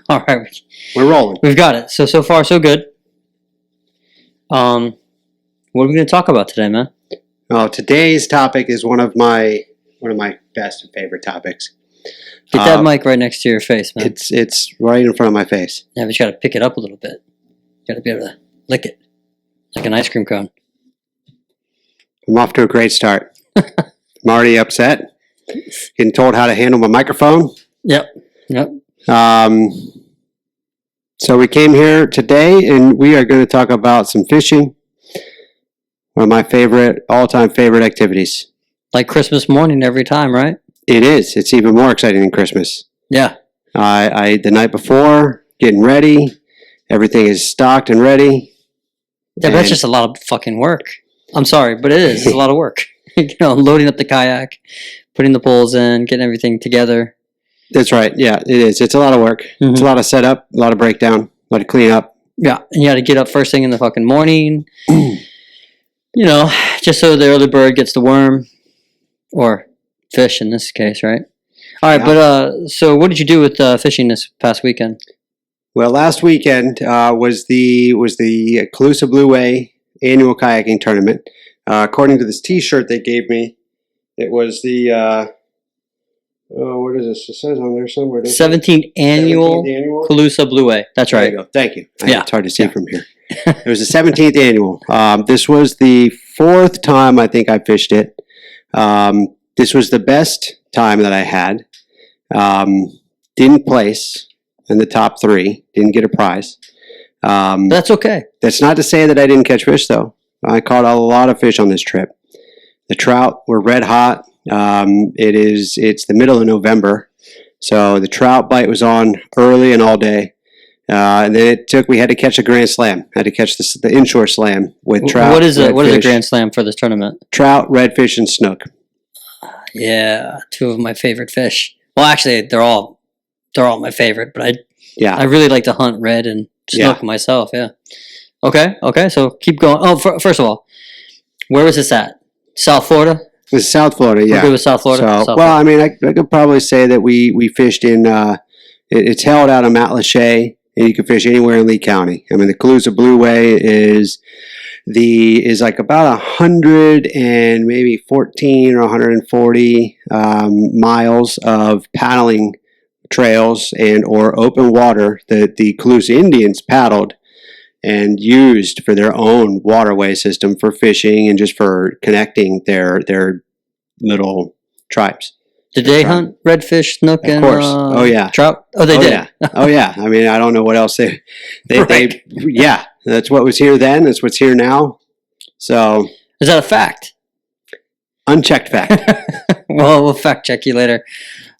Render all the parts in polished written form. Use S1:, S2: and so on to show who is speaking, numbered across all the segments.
S1: All right.
S2: We're rolling.
S1: We've got it. So far, so good. What are we going to talk about today, man?
S2: Oh, today's topic is one of my best and favorite topics.
S1: Get that mic right next to your face, man.
S2: It's right in front of my face.
S1: Yeah, but you got to pick it up a little bit. You got to be able to lick it like an ice cream cone.
S2: I'm off to a great start. I'm already upset. Getting told how to handle my microphone.
S1: Yep.
S2: So we came here today, and we are going to talk about some fishing. One of my all-time favorite activities.
S1: Like Christmas morning every time, right?
S2: It is. It's even more exciting than Christmas.
S1: Yeah.
S2: The night before, getting ready. Everything is stocked and ready.
S1: Yeah, but that's just a lot of fucking work. I'm sorry, but it is. It's a lot of work. Loading up the kayak, putting the poles in, getting everything together.
S2: That's right. Yeah, it is. It's a lot of work. Mm-hmm. It's a lot of setup, a lot of breakdown, a lot of cleanup.
S1: Yeah, and you got to get up first thing in the fucking morning. Just so the early bird gets the worm. Or fish in this case, right? All right, yeah. But so what did you do with fishing this past weekend?
S2: Well, last weekend was the Calusa Blueway annual kayaking tournament. According to this T-shirt they gave me, it was the what is this? It says on there somewhere.
S1: 17th annual Calusa Blueway. That's right.
S2: There you go. Thank you.
S1: Yeah.
S2: It's hard to see from here. It was the 17th annual. This was the fourth time I think I fished it. This was the best time that I had. Didn't place in the top 3. Didn't get a prize.
S1: That's okay.
S2: That's not to say that I didn't catch fish, though. I caught a lot of fish on this trip. The trout were red hot. It's the middle of November, so the trout bite was on early and all day. And then we had to catch a grand slam. Had to catch the inshore slam with trout.
S1: What is a grand slam for this tournament?
S2: Trout, redfish, and snook.
S1: Yeah, 2 of my favorite fish. Well, actually, they're all my favorite, but I really like to hunt red and snook myself. Yeah. Okay. So keep going. Oh, first of all, where was this at? South Florida.
S2: It was South Florida. Yeah.
S1: It was South Florida.
S2: I mean, I could probably say that we fished in. It's held out of Matlacha, and you can fish anywhere in Lee County. I mean, the Calusa Blueway is like about 100 and maybe 14 or 140 miles of paddling trails or open water that the Calusa Indians paddled and used for their own waterway system for fishing and just for connecting their little tribes.
S1: Did they hunt redfish, snook, and trout? Oh, they did.
S2: Yeah. Oh, yeah. I mean, I don't know what else they yeah. That's what was here then. That's what's here now. So,
S1: is that a fact?
S2: Unchecked fact.
S1: Well, we'll fact check you later.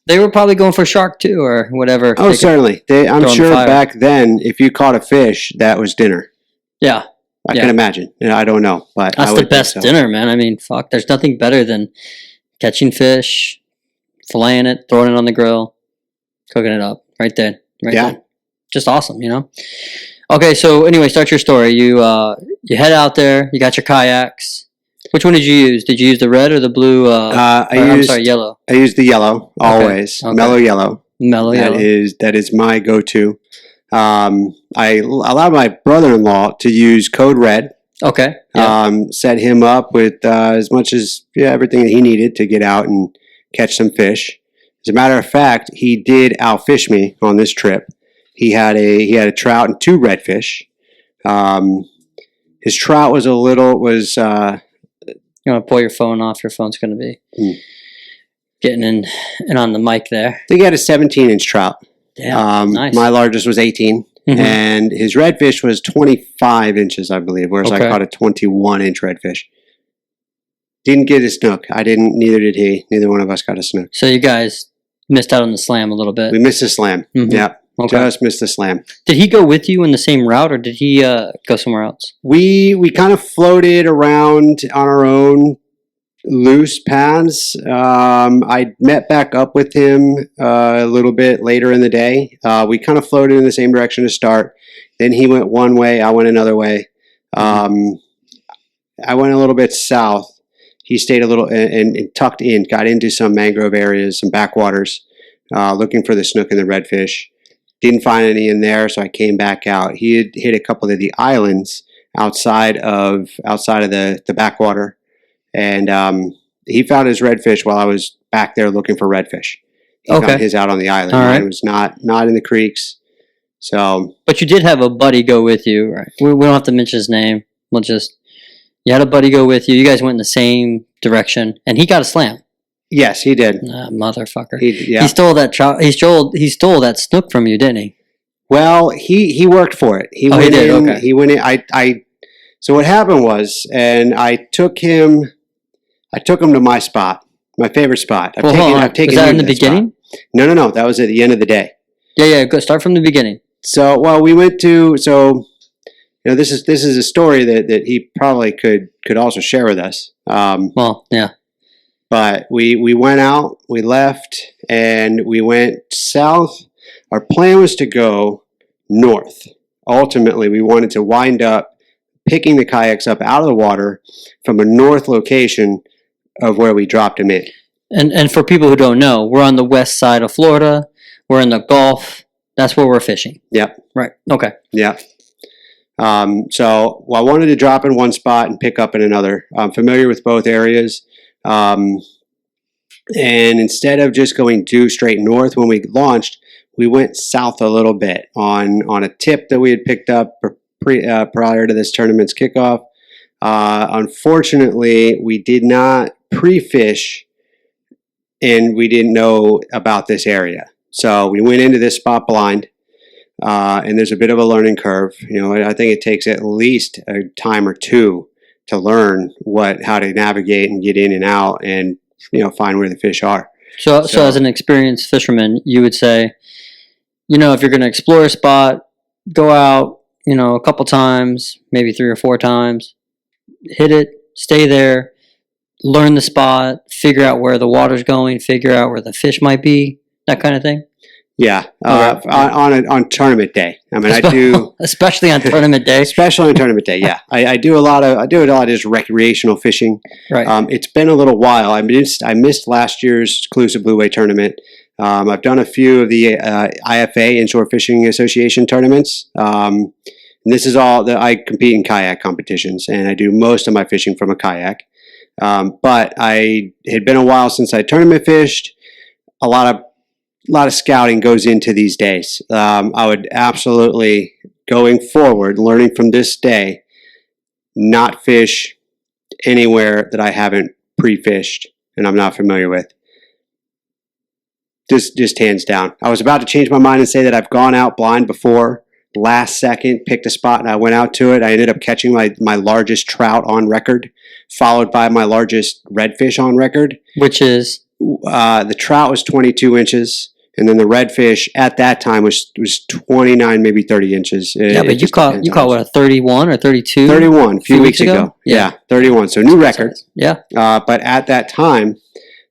S1: They were probably going for shark too, or whatever.
S2: Oh, certainly. I'm sure back then, if you caught a fish, that was dinner.
S1: Yeah,
S2: I can imagine. I don't know, but
S1: that's the best dinner, man. I mean, fuck. There's nothing better than catching fish, filleting it, throwing it on the grill, cooking it up right there. There. Just awesome, Okay, so anyway, start your story. You head out there. You got your kayaks. Which one did you use? Did you use the red or the blue? Yellow.
S2: I used the yellow always. Okay. Mellow yellow. That is my go-to. I allowed my brother-in-law to use Code Red.
S1: Okay.
S2: Set him up with as much as everything that he needed to get out and catch some fish. As a matter of fact, he did outfish me on this trip. He had a trout and 2 redfish. His trout was
S1: you want to pull your phone off? Your phone's going to be getting in and on the mic there.
S2: I think he had a 17-inch trout.
S1: Yeah, nice.
S2: My largest was 18, and his redfish was 25 inches, I believe, whereas I caught a 21-inch redfish. Didn't get a snook. I didn't. Neither did he. Neither one of us got a snook.
S1: So you guys missed out on the slam a little bit.
S2: We missed the slam. Mm-hmm. Yeah. Okay. Just missed the slam.
S1: Did he go with you in the same route, or did he go somewhere else?
S2: We kind of floated around on our own loose paths. I met back up with him a little bit later in the day. We kind of floated in the same direction to start. Then he went one way, I went another way. I went a little bit south. He stayed a little and tucked in, got into some mangrove areas, some backwaters, looking for the snook and the redfish. Didn't find any in there, so I came back out. He had hit a couple of the islands outside of the backwater, and he found his redfish while I was back there looking for redfish. He found his out on the island. Mine was not in the creeks. So,
S1: but you did have a buddy go with you, right? We don't have to mention his name. You had a buddy go with you. You guys went in the same direction, and he got a slam.
S2: Yes, he did.
S1: Motherfucker.
S2: He
S1: stole that trout. He stole that snook from you, didn't he?
S2: Well, he worked for it. He went in. Okay. He went in. So what happened was, and I took him to my spot, my favorite spot.
S1: I've taken. Was that in the beginning?
S2: Spot. No. That was at the end of the day.
S1: Yeah. Go start from the beginning.
S2: So, we went to. So, this is a story that he probably could also share with us.
S1: Yeah.
S2: But we went out, we left, and we went south. Our plan was to go north. Ultimately, we wanted to wind up picking the kayaks up out of the water from a north location of where we dropped them in.
S1: And for people who don't know, we're on the west side of Florida. We're in the Gulf. That's where we're fishing.
S2: Yep.
S1: Right. Okay.
S2: Yep. So I wanted to drop in one spot and pick up in another. I'm familiar with both areas. And instead of just going due straight north when we launched, we went south a little bit on a tip that we had picked up prior to this tournament's kickoff. Unfortunately, we did not pre-fish, and we didn't know about this area. So we went into this spot blind, and there's a bit of a learning curve. I think it takes at least a time or two to learn how to navigate and get in and out and find where the fish are.
S1: So as an experienced fisherman, you would say, if you're going to explore a spot, go out, a couple times, maybe 3 or 4 times, hit it, stay there, learn the spot, figure out where the water's going, figure out where the fish might be, that kind of thing.
S2: Yeah, on tournament day. I mean, I do
S1: especially on tournament day.
S2: Especially on tournament day, yeah. I do a lot of just recreational fishing.
S1: Right.
S2: It's been a little while. I missed last year's Calusa Blueway tournament. I've done a few of the IFA Inshore Fishing Association tournaments. And this is all that I compete in kayak competitions, and I do most of my fishing from a kayak. But it had been a while since I tournament fished. A lot of scouting goes into these days. I would absolutely, going forward, learning from this day, not fish anywhere that I haven't pre-fished and I'm not familiar with. Just hands down. I was about to change my mind and say that I've gone out blind before. Last second, picked a spot and I went out to it. I ended up catching my largest trout on record, followed by my largest redfish on record.
S1: Which is?
S2: The trout was 22 inches. And then the redfish at that time was 29, maybe 30 inches.
S1: But you caught what, a 31 or 32?
S2: 31 a few weeks ago. Yeah, 31. So new record.
S1: Yeah.
S2: But at that time,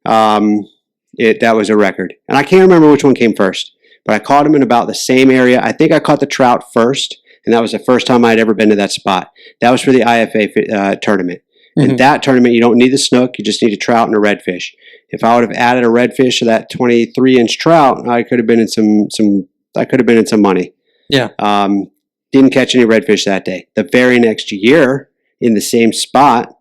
S2: that was a record. And I can't remember which one came first, but I caught him in about the same area. I think I caught the trout first, and that was the first time I'd ever been to that spot. That was for the IFA tournament. Mm-hmm. In that tournament, you don't need the snook. You just need a trout and a redfish. If I would have added a redfish to that 23-inch trout, I could have been in some money.
S1: Yeah.
S2: Didn't catch any redfish that day. The very next year, in the same spot,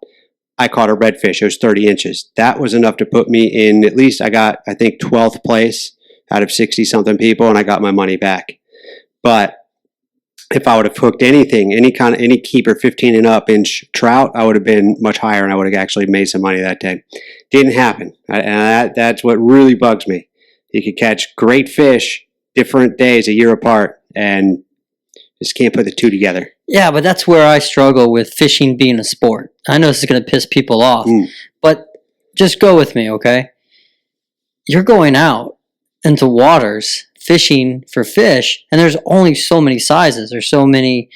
S2: I caught a redfish. It was 30 inches. That was enough to put me in, at least I got, I think, 12th place out of 60-something people, and I got my money back. But if I would have hooked anything, any keeper 15 and up inch trout, I would have been much higher and I would have actually made some money that day. Didn't happen. And that's what really bugs me. You could catch great fish different days, a year apart, and just can't put the two together.
S1: Yeah, but that's where I struggle with fishing being a sport. I know this is going to piss people off, but just go with me, okay? You're going out into waters fishing for fish, and there's only so many sizes. There's so many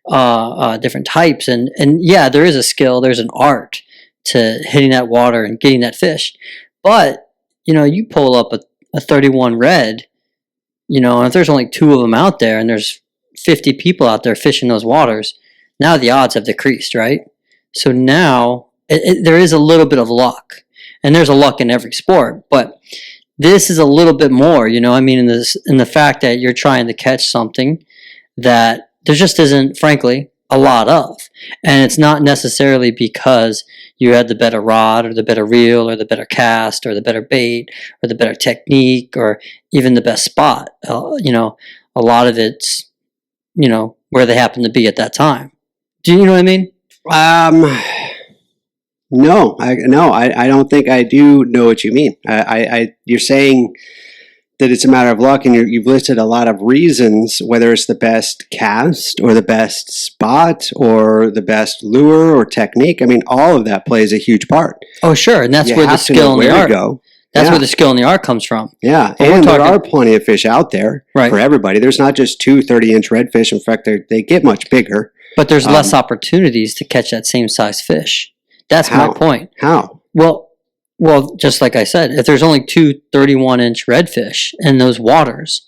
S1: different types, and yeah, there is a skill. There's an art to hitting that water and getting that fish. But you pull up a 31 red, and if there's only 2 of them out there, and there's 50 people out there fishing those waters, now the odds have decreased, right? So now there is a little bit of luck, and there's a luck in every sport, but This is a little bit more, you know, I mean, in the fact that you're trying to catch something that there just isn't, frankly, a lot of. And it's not necessarily because you had the better rod or the better reel or the better cast or the better bait or the better technique or even the best spot. You know, a lot of it's, you know, where they happen to be at that time. Do you know what I mean?
S2: No, I don't think I do know what you mean. You're saying that it's a matter of luck, and you've listed a lot of reasons, whether it's the best cast or the best spot or the best lure or technique. I mean, all of that plays a huge part.
S1: Oh, sure, and that's where the skill and the art
S2: go.
S1: That's where the skill and the art comes from.
S2: Yeah, and there are plenty of fish out there for everybody. There's not just 2 30-inch redfish. In fact, they get much bigger.
S1: But there's less opportunities to catch that same size fish. That's my point.
S2: How?
S1: Well, just like I said, if there's only 2 31-inch redfish in those waters,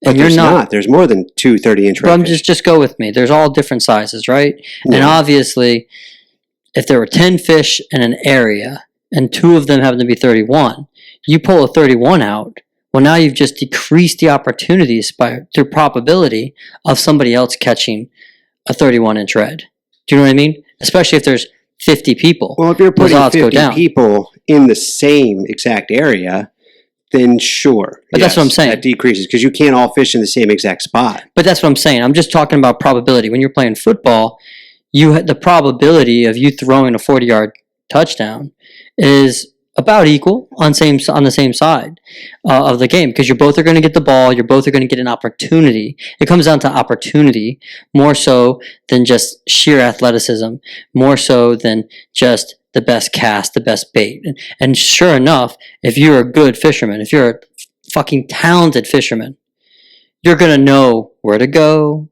S2: but there's not. There's more than 2 30-inch redfish.
S1: Well, just go with me. There's all different sizes, right? Yeah. And obviously, if there were 10 fish in an area and 2 of them happen to be 31, you pull a 31 out, well, now you've just decreased the opportunities through probability of somebody else catching a 31-inch red. Do you know what I mean? Especially if there's 50 people.
S2: Well, if you're putting 50 people in the same exact area, then sure.
S1: But that's what I'm saying.
S2: That decreases because you can't all fish in the same exact spot.
S1: But that's what I'm saying. I'm just talking about probability. When you're playing football, the probability of you throwing a 40-yard touchdown is about equal on the same side of the game, because you both are going to get the ball, you both are going to get an opportunity. It comes down to opportunity more so than just sheer athleticism, more so than just the best cast, the best bait. And sure enough, if you're a good fisherman, if you're a fucking talented fisherman, you're going to know where to go,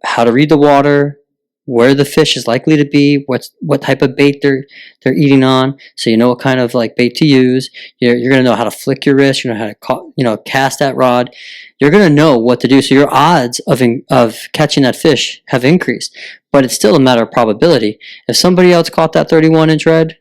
S1: how to read the water, where the fish is likely to be, what type of bait they're eating on, so you know what kind of like bait to use. You're going to know how to flick your wrist, you know how to cast that rod. You're going to know what to do, so your odds of catching that fish have increased. But it's still a matter of probability. If somebody else caught that 31-inch red,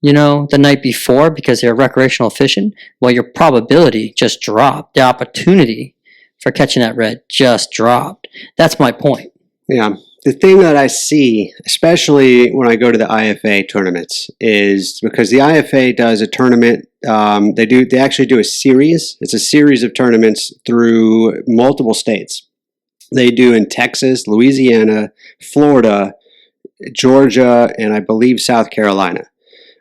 S1: you know, the night before because they're recreational fishing, well, your probability just dropped. The opportunity for catching that red just dropped. That's my point.
S2: Yeah. The thing that I see, especially when I go to the IFA tournaments, is because the IFA does a tournament. They actually do a series. It's a series of tournaments through multiple states. They do in Texas, Louisiana, Florida, Georgia, and I believe South Carolina.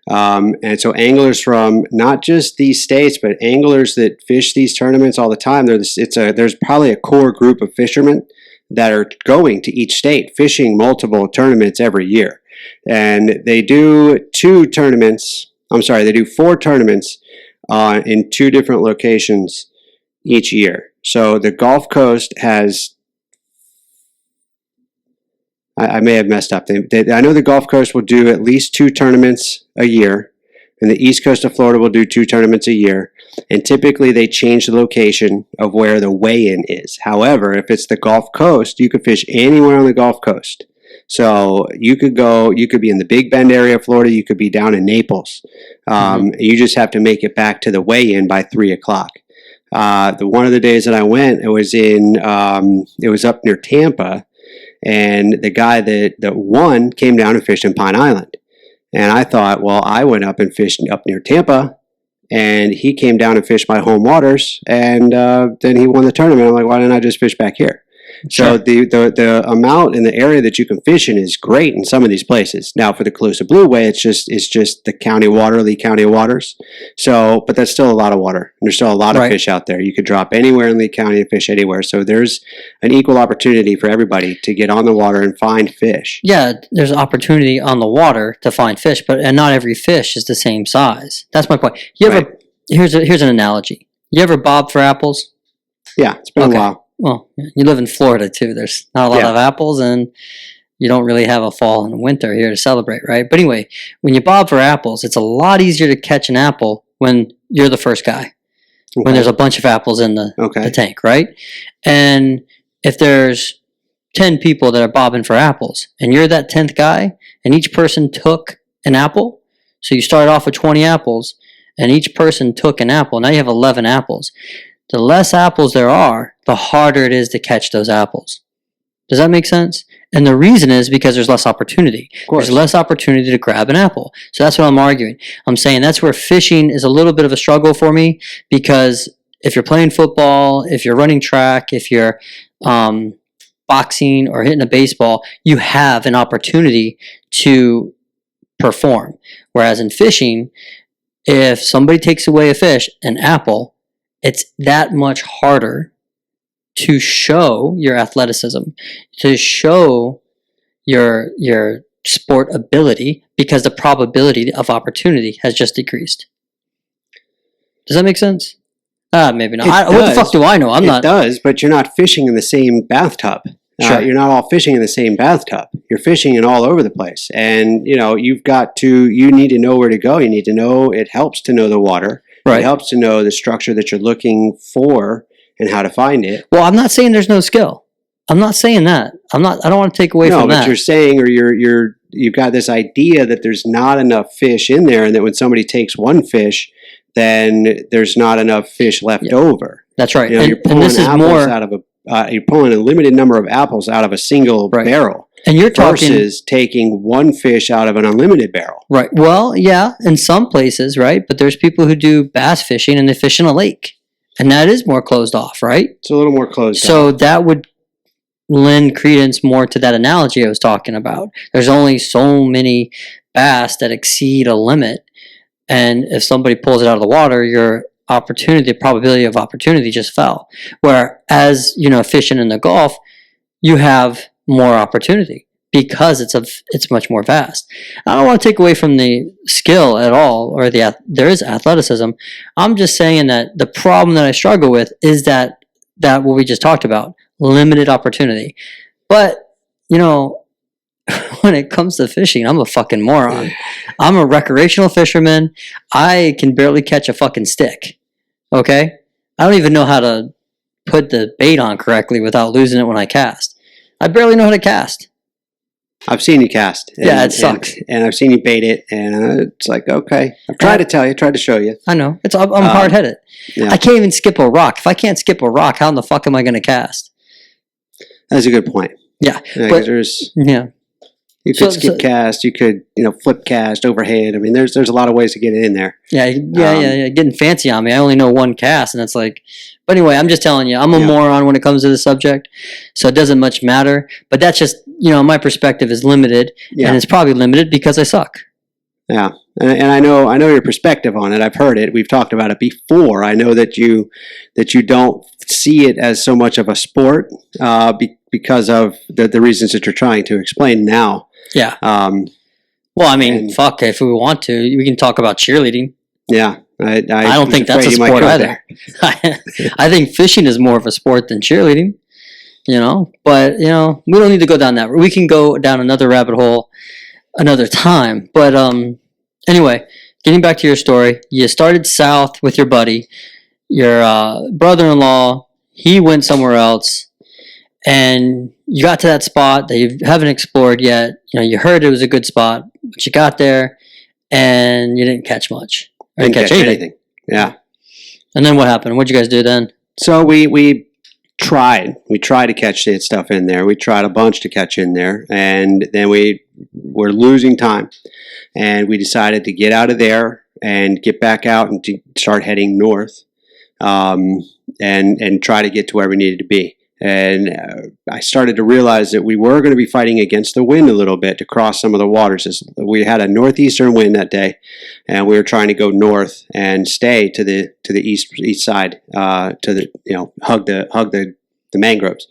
S2: And so anglers from not just these states, but anglers that fish these tournaments all the time. There's probably a core group of fishermen that are going to each state, fishing multiple tournaments every year. And they do 4 tournaments in 2 different locations each year. So the Gulf Coast has, I may have messed up. I know the Gulf Coast will do at least 2 tournaments a year, and the East Coast of Florida will do 2 tournaments a year. And typically they change the location of where the weigh-in is. However, if it's the Gulf Coast, you could fish anywhere on the Gulf Coast. So you could be in the Big Bend area of Florida, you could be down in Naples. You just have to make it back to the weigh-in by 3 o'clock. One of the days that I went, it was up near Tampa, and the guy that won came down and fished in Pine Island. And I thought, well, I went up and fished up near Tampa, and he came down and fished my home waters, and then he won the tournament. I'm like, why didn't I just fish back here? Sure. So the amount in the area that you can fish in is great in some of these places. Now for the Calusa Blueway, it's just the county water, Lee County waters. So, but that's still a lot of water. And there's still a lot of fish out there. You could drop anywhere in Lee County and fish anywhere. So there's an equal opportunity for everybody to get on the water and find fish.
S1: Yeah, there's opportunity on the water to find fish, and not every fish is the same size. That's my point. Here's an analogy. You ever bob for apples?
S2: Yeah, it's been a while.
S1: Well, you live in Florida too. There's not a lot of apples, and you don't really have a fall and winter here to celebrate, right? But anyway, when you bob for apples, it's a lot easier to catch an apple when you're the first guy, when there's a bunch of apples in the tank, right? And if there's 10 people that are bobbing for apples, and you're that 10th guy, and each person took an apple, so you started off with 20 apples, and each person took an apple, now you have 11 apples. The less apples there are, the harder it is to catch those apples. Does that make sense? And the reason is because there's less opportunity. There's less opportunity to grab an apple. So that's what I'm arguing. I'm saying that's where fishing is a little bit of a struggle for me, because if you're playing football, if you're running track, if you're boxing or hitting a baseball, you have an opportunity to perform. Whereas in fishing, if somebody takes away a fish, an apple, it's that much harder to show your athleticism, to show your sport ability, because the probability of opportunity has just decreased. Does that make sense? Maybe not. What the fuck do I know? It
S2: does, but you're not fishing in the same bathtub. Sure. You're not all fishing in the same bathtub. You're fishing in all over the place. And, you need to know where to go. You need to know, it helps to know the water. Right. It helps to know the structure that you're looking for and how to find it.
S1: Well, I'm not saying there's no skill. I'm not saying that. I don't want to take away from that.
S2: No, but you're saying, or you've got this idea that there's not enough fish in there, and that when somebody takes one fish, then there's not enough fish left over.
S1: That's right.
S2: You're pulling apples out of you're pulling a limited number of apples out of a single barrel.
S1: And you're
S2: versus taking one fish out of an unlimited barrel.
S1: Right. Well, yeah, in some places, right? But there's people who do bass fishing and they fish in a lake. And that is more closed off, right?
S2: It's a little more closed off.
S1: So that would lend credence more to that analogy I was talking about. There's only so many bass that exceed a limit. And if somebody pulls it out of the water, your probability of opportunity just fell. Whereas, fishing in the Gulf, you have more opportunity because it's much more vast. I don't want to take away from the skill at all, or there is athleticism. I'm just saying that the problem that I struggle with is that what we just talked about, limited opportunity. But, when it comes to fishing, I'm a fucking moron. I'm a recreational fisherman. I can barely catch a fucking stick. Okay? I don't even know how to put the bait on correctly without losing it when I cast. I barely know how to cast.
S2: I've seen you cast.
S1: It sucks.
S2: And I've seen you bait it, and it's like, okay. I've tried to tell you, tried to show you.
S1: I know. I'm hard-headed. Yeah. I can't even skip a rock. If I can't skip a rock, how in the fuck am I going to cast?
S2: That's a good point.
S1: Yeah.
S2: But you could skip cast, you could, flip cast, overhead. I mean, there's a lot of ways to get it in there.
S1: Yeah. Getting fancy on me. I only know one cast, and it's like... But anyway, I'm just telling you, I'm a moron when it comes to the subject, so it doesn't much matter. But that's just, my perspective is limited, and it's probably limited because I suck.
S2: Yeah, and I know your perspective on it. I've heard it. We've talked about it before. I know that you don't see it as so much of a sport because of the reasons that you're trying to explain now.
S1: Yeah. Well, I mean, fuck, if we want to, we can talk about cheerleading.
S2: Yeah.
S1: I don't think that's a sport either. I think fishing is more of a sport than cheerleading, But, we don't need to go down that road. We can go down another rabbit hole another time. But anyway, getting back to your story, you started south with your buddy. Your brother-in-law, he went somewhere else. And you got to that spot that you haven't explored yet. You heard it was a good spot, but you got there and you didn't catch much.
S2: Didn't catch anything. Yeah.
S1: And then what happened? What'd you guys do then?
S2: So we tried. We tried to catch that stuff in there. We tried a bunch to catch in there. And then we were losing time. And we decided to get out of there and get back out and to start heading north and try to get to where we needed to be. And I started to realize that we were going to be fighting against the wind a little bit to cross some of the waters. We had a northeastern wind that day, and we were trying to go north and stay to the east side, hug the mangroves.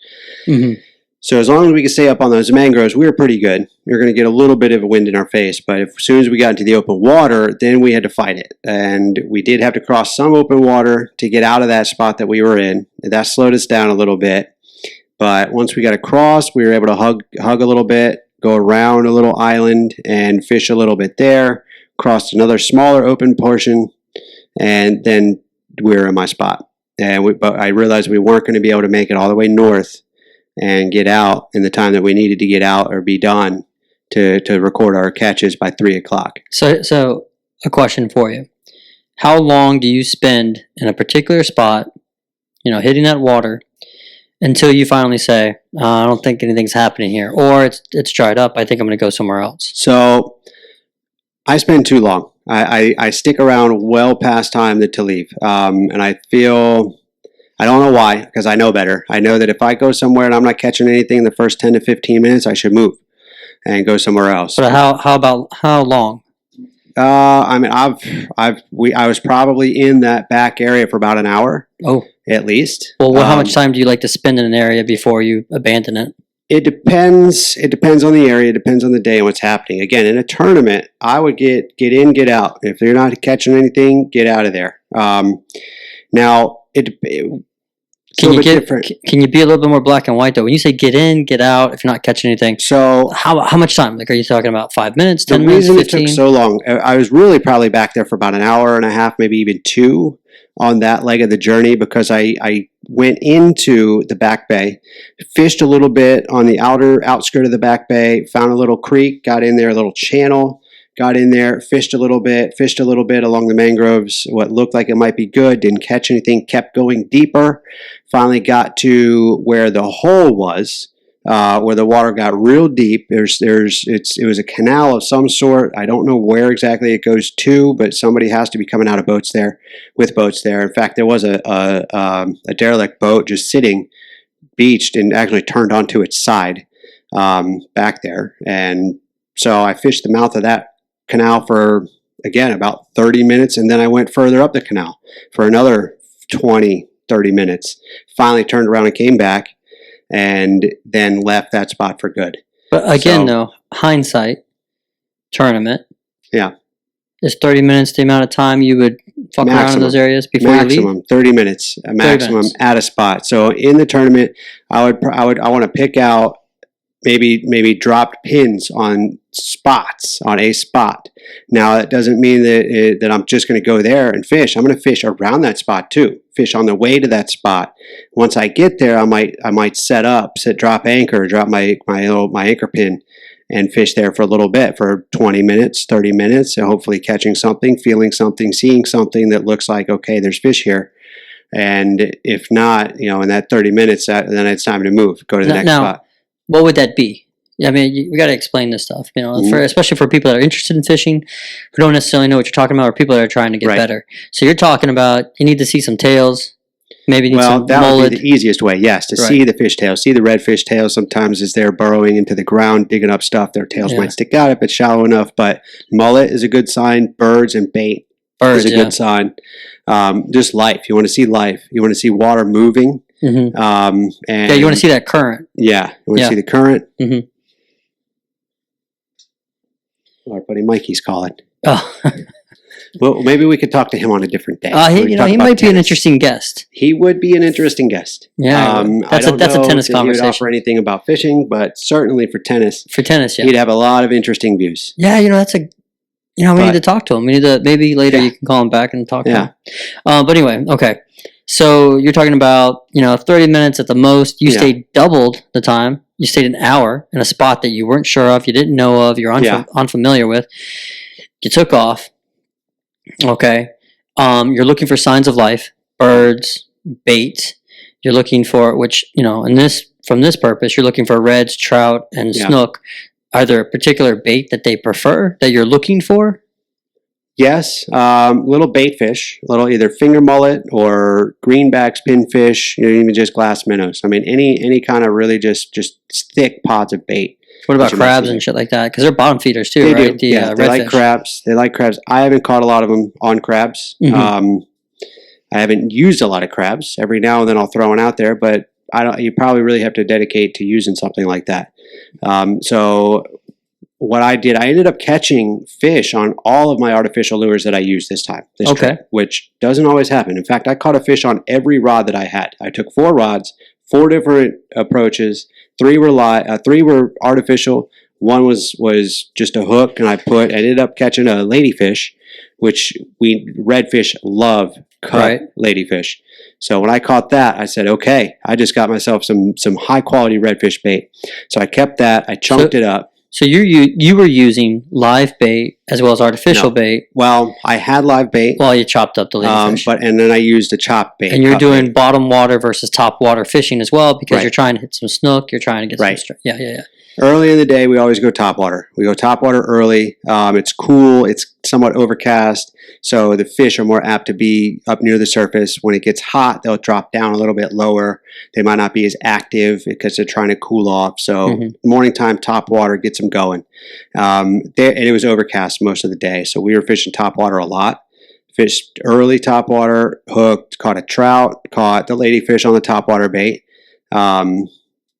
S2: Mm-hmm. So as long as we could stay up on those mangroves, we were pretty good. We were going to get a little bit of a wind in our face, but as soon as we got into the open water, then we had to fight it. And we did have to cross some open water to get out of that spot that we were in. That slowed us down a little bit. But once we got across, we were able to hug a little bit, go around a little island and fish a little bit there, crossed another smaller open portion, and then we were in my spot. But I realized we weren't going to be able to make it all the way north and get out in the time that we needed to get out or be done to record our catches by 3 o'clock.
S1: So a question for you. how long do you spend in a particular spot, hitting that water until you finally say, I don't think anything's happening here, or it's dried up. I think I'm going to go somewhere else.
S2: So I spend too long. I stick around well past time to leave. And I feel, I don't know why, because I know better. I know that if I go somewhere and I'm not catching anything in the first 10 to 15 minutes, I should move and go somewhere else.
S1: But how long?
S2: I mean, I was probably in that back area for about an hour.
S1: Oh,
S2: at least.
S1: Well, how much time do you like to spend in an area before you abandon it?
S2: It depends. It depends on the area. It depends on the day and what's happening. Again, in a tournament, I would get in, get out. If you're not catching anything, get out of there. Now,
S1: can you be a little bit more black and white though? When you say get in, get out, if you're not catching anything,
S2: so
S1: how much time? Like, are you talking about 5 minutes, 10 minutes,
S2: The
S1: 15?
S2: reason it took so long, I was really probably back there for about an hour and a half, maybe even 2 on that leg of the journey, because I went into the back bay, fished a little bit on the outskirt of the back bay, found a little creek, got in there, a little channel, got in there, fished a little bit along the mangroves, what looked like it might be good, didn't catch anything, kept going deeper, finally got to where the hole was, where the water got real deep. It was a canal of some sort. I don't know where exactly it goes to, but somebody has to be coming out of boats there. In fact, there was a derelict boat just sitting beached and actually turned onto its side back there. And so I fished the mouth of that canal for, again, about 30 minutes, and then I went further up the canal for another 20, 30 minutes. Finally turned around and came back, and then left that spot for good.
S1: But again, though, hindsight, tournament.
S2: Yeah.
S1: Is 30 minutes the amount of time you would fuck around in those areas before you leave?
S2: Maximum, 30 minutes, maximum at a spot. So in the tournament, I want to pick out maybe dropped pins on spots, on a spot. Now, that doesn't mean that I'm just going to go there and fish. I'm going to fish around that spot too. Fish on the way to that spot. Once I get there, I might drop anchor, drop my anchor pin, and fish there for a little bit, for 20 minutes, 30 minutes, and hopefully catching something, feeling something, seeing something that looks like, okay, there's fish here. And if not, in that 30 minutes, then it's time to move, go to the next spot.
S1: What would that be? I mean, we got to explain this stuff, especially for people that are interested in fishing, who don't necessarily know what you're talking about, or people that are trying to get better. So you're talking about, you need to see some tails, maybe need some mullet.
S2: That would be the easiest way, yes, to see the fish tails, see the redfish tails. Sometimes as they're burrowing into the ground, digging up stuff, their tails might stick out if it's shallow enough, but mullet is a good sign, birds and bait is a good sign. Just life. You want to see life. You want to see water moving.
S1: Mm-hmm. And you want to see that current.
S2: Yeah, you want to see the current.
S1: Mm-hmm.
S2: Our buddy Mikey's calling.
S1: Oh.
S2: Well, maybe we could talk to him on a different day.
S1: He might be an interesting guest.
S2: He would be an interesting guest.
S1: Yeah, that's a tennis conversation.
S2: He would offer anything about fishing, but certainly for tennis.
S1: For tennis, yeah.
S2: He'd have a lot of interesting views.
S1: Yeah, that's we need to talk to him. We need to, maybe later you can call him back and talk to him. But anyway, okay. So you're talking about, 30 minutes at the most. You stayed doubled the time. You stayed an hour in a spot that you weren't sure of, you didn't know of, you're unfamiliar with. You took off. Okay. You're looking for signs of life, birds, bait. You're looking for, from this purpose, you're looking for reds, trout, and snook. Are there a particular bait that they prefer that you're looking for?
S2: Yes, little bait fish, little either finger mullet or greenbacks, pinfish, even just glass minnows. I mean, any kind of really just thick pods of bait.
S1: What about crabs and shit like that? Because they're bottom feeders too, right?
S2: They like crabs. They like crabs. I haven't caught a lot of them on crabs. Mm-hmm. I haven't used a lot of crabs. Every now and then I'll throw one out there, but you probably really have to dedicate to using something like that. So what I did, I ended up catching fish on all of my artificial lures that I used this trip, which doesn't always happen. In fact, I caught a fish on every rod that I had. I took 4 rods, 4 different approaches. 3 were artificial. One was just a hook, and I ended up catching a ladyfish, which redfish love cut ladyfish. So when I caught that, I said, okay, I just got myself some high quality redfish bait. So I kept that. I chunked it up.
S1: So you were using live bait as well as artificial bait.
S2: Well, I had live bait.
S1: Well, you chopped up the ladyfish.
S2: And then I used a chopped bait.
S1: And you're doing bottom water versus top water fishing as well because you're trying to hit some snook. You're trying to get some strike. Yeah.
S2: Early in the day, we always go top water. We go top water early. It's cool. It's somewhat overcast, so the fish are more apt to be up near the surface. When it gets hot, they'll drop down a little bit lower. They might not be as active because they're trying to cool off. So morning time, top water gets them going. And it was overcast most of the day, so we were fishing top water a lot. Fished early top water, hooked, caught a trout, caught the ladyfish on the top water bait.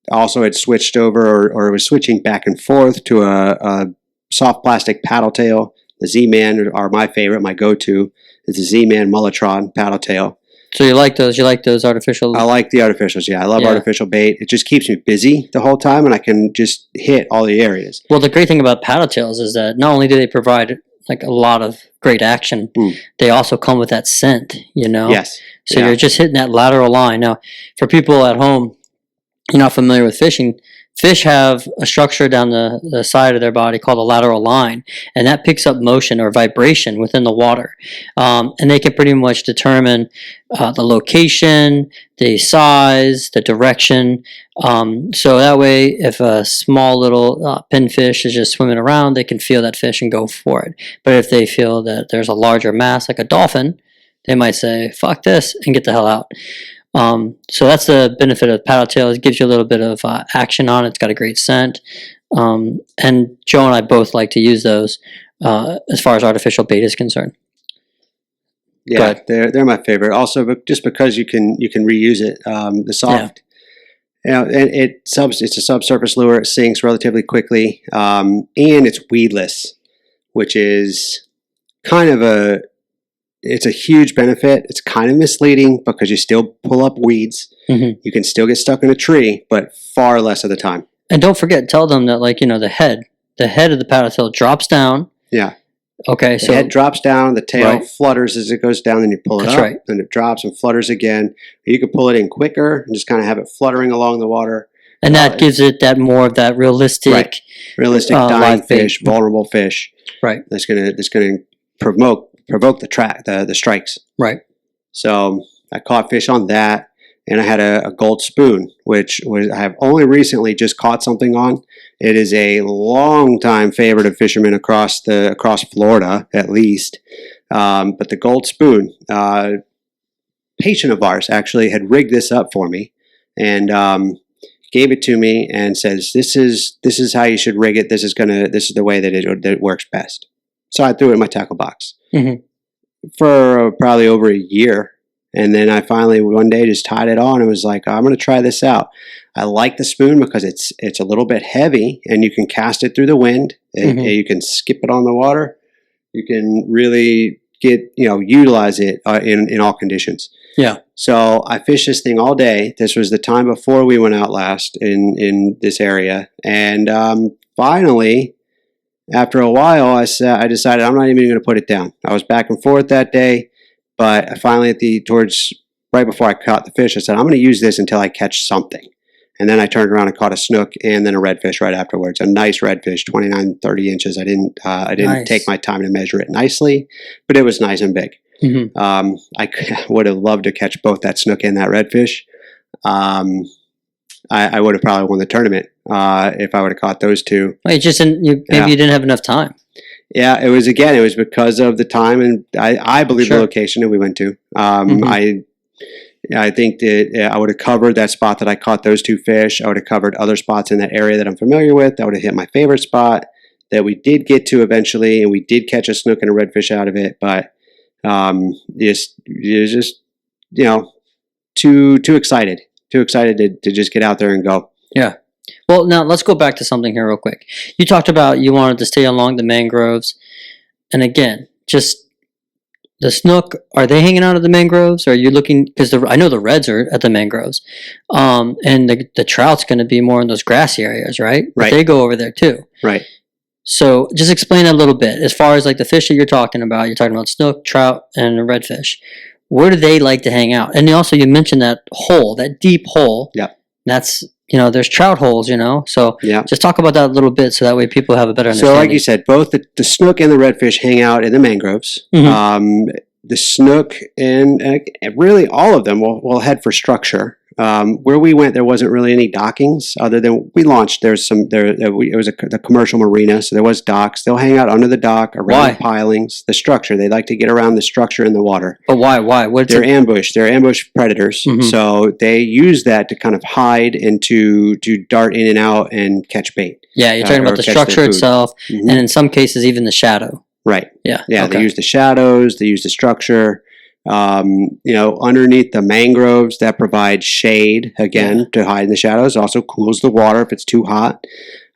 S2: Also, it switched over, or it was switching back and forth to a soft plastic paddle tail. The Z-Man are my favorite, my go-to. It's a Z-Man Mullotron paddle tail.
S1: So you like those? You like those artificial?
S2: I like the artificials, yeah. I love artificial bait. It just keeps me busy the whole time, and I can just hit all the areas.
S1: Well, the great thing about paddle tails is that not only do they provide like a lot of great action, they also come with that scent, you know?
S2: Yes.
S1: So you're just hitting that lateral line. Now, for people at home, you're not familiar with fishing, fish have a structure down the side of their body called a lateral line, and that picks up motion or vibration within the water. And they can pretty much determine the location, the size, the direction. So that way, if a small little pinfish is just swimming around, they can feel that fish and go for it. But if they feel that there's a larger mass, like a dolphin, they might say, fuck this, and get the hell out. So that's the benefit of paddle tail. It gives you a little bit of action on it. It's got a great scent. And Joe and I both like to use those as far as artificial bait is concerned.
S2: Yeah, they're my favorite. Also, but just because you can reuse it. The soft, and it's a subsurface lure. It sinks relatively quickly, and it's weedless, which is kind of it's a huge benefit. It's kind of misleading because you still pull up weeds. You can still get stuck in a tree, but far less of the time.
S1: And don't forget, tell them that, like, the head of the paddle tail drops down.
S2: Yeah.
S1: Okay.
S2: The head drops down, the tail flutters as it goes down, then you pull it up, then it drops and flutters again. You can pull it in quicker and just kind of have it fluttering along the water.
S1: And that gives it that more of that realistic
S2: dying fish, vulnerable fish.
S1: Right.
S2: That's gonna provoke the strikes.
S1: Right.
S2: So I caught fish on that, and I had a gold spoon, which I have only recently just caught something on. It is a long time favorite of fishermen across Florida, at least. But the gold spoon, patient of ours actually had rigged this up for me, and gave it to me and says, "This is how you should rig it. This is the way that it works best." So I threw it in my tackle box for probably over a year. And then I finally one day just tied it on and was like, I'm going to try this out. I like the spoon because it's a little bit heavy and you can cast it through the wind. You can skip it on the water. You can really utilize it in all conditions. Yeah. So I fished this thing all day. This was the time before we went out last in this area. And finally, after a while, I decided I'm not even going to put it down. I was back and forth that day, but I finally right before I caught the fish, I said, I'm going to use this until I catch something. And then I turned around and caught a snook and then a redfish right afterwards. A nice redfish, 29, 30 inches. I didn't take my time to measure it nicely, but it was nice and big. I would have loved to catch both that snook and that redfish. I would have probably won the tournament if I would have caught those two.
S1: Well, you didn't have enough time.
S2: Yeah, it was because of the time, and I believe the location that we went to. I think that I would have covered that spot that I caught those two fish. I would have covered other spots in that area that I'm familiar with. I would have hit my favorite spot that we did get to eventually, and we did catch a snook and a redfish out of it. But you're just too excited. Too excited to just get out there and go.
S1: Yeah. Well, now let's go back to something here real quick. You talked about you wanted to stay along the mangroves. And again, just the snook, are they hanging out at the mangroves? Or are you looking, because I know the reds are at the mangroves. And the trout's going to be more in those grassy areas, right? But they go over there too.
S2: Right.
S1: So just explain that a little bit. As far as like the fish that you're talking about snook, trout, and redfish. Where do they like to hang out? And also you mentioned that hole, that deep hole.
S2: Yeah.
S1: That's, there's trout holes, So
S2: Yeah.
S1: just talk about that a little bit so that way people have a better understanding.
S2: So like you said, both the snook and the redfish hang out in the mangroves.
S1: Mhm.
S2: The snook and really all of them will head for structure. Where we went, there wasn't really any dockings other than we launched. It was the commercial marina, so there was docks. They'll hang out under the dock, around the pilings, the structure. They like to get around the structure in the water.
S1: But why?
S2: They're ambushed. They're ambush predators.
S1: Mhm.
S2: So they use that to kind of hide and to dart in and out and catch bait.
S1: Yeah, you're talking about the structure itself, and in some cases even the shadow.
S2: Right.
S1: Yeah.
S2: Yeah.
S1: Okay.
S2: They use the shadows. They use the structure. Underneath the mangroves that provide shade again to hide in the shadows. Also cools the water if it's too hot,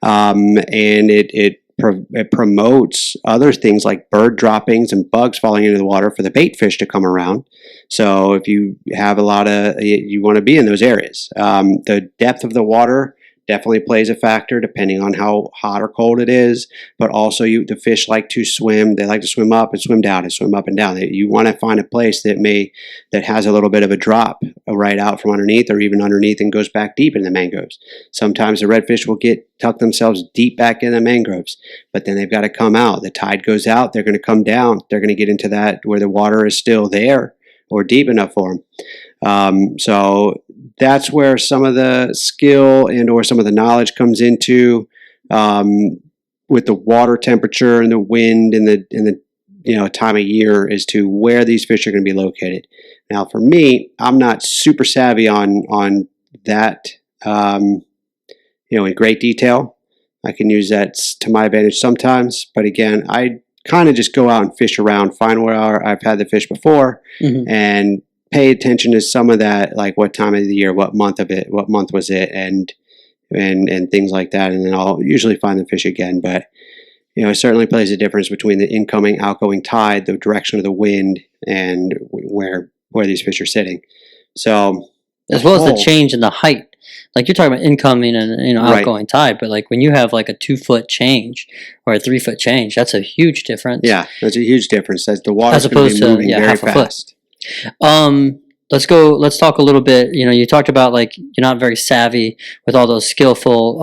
S2: and it promotes other things like bird droppings and bugs falling into the water for the bait fish to come around. So if you have you want to be in those areas. The depth of the water definitely plays a factor depending on how hot or cold it is, but also the fish like to swim. They like to swim up and swim down and swim up and down. You want to find a place that has a little bit of a drop right out from underneath, or even underneath and goes back deep in the mangroves. Sometimes the redfish will tuck themselves deep back in the mangroves, but then they've got to come out. The tide goes out, they're going to come down. They're going to get into that where the water is still there or deep enough for them. So that's where some of the skill and or some of the knowledge comes into, with the water temperature and the wind and the time of year as to where these fish are going to be located. Now, for me, I'm not super savvy on that, in great detail. I can use that to my advantage sometimes, but again, I kind of just go out and fish around, find where I've had the fish before, and pay attention to some of that, like what time of the year, what month was it, and things like that. And then I'll usually find the fish again. But it certainly plays a difference between the incoming, outgoing tide, the direction of the wind, and where these fish are sitting. So
S1: as well as the change in the height. Like you're talking about incoming and outgoing tide, but like when you have like a 2-foot change or a 3-foot change, that's a huge difference.
S2: Yeah, that's a huge difference. As the water's going to be moving very fast.
S1: Let's talk a little bit. You talked about like you're not very savvy with all those skillful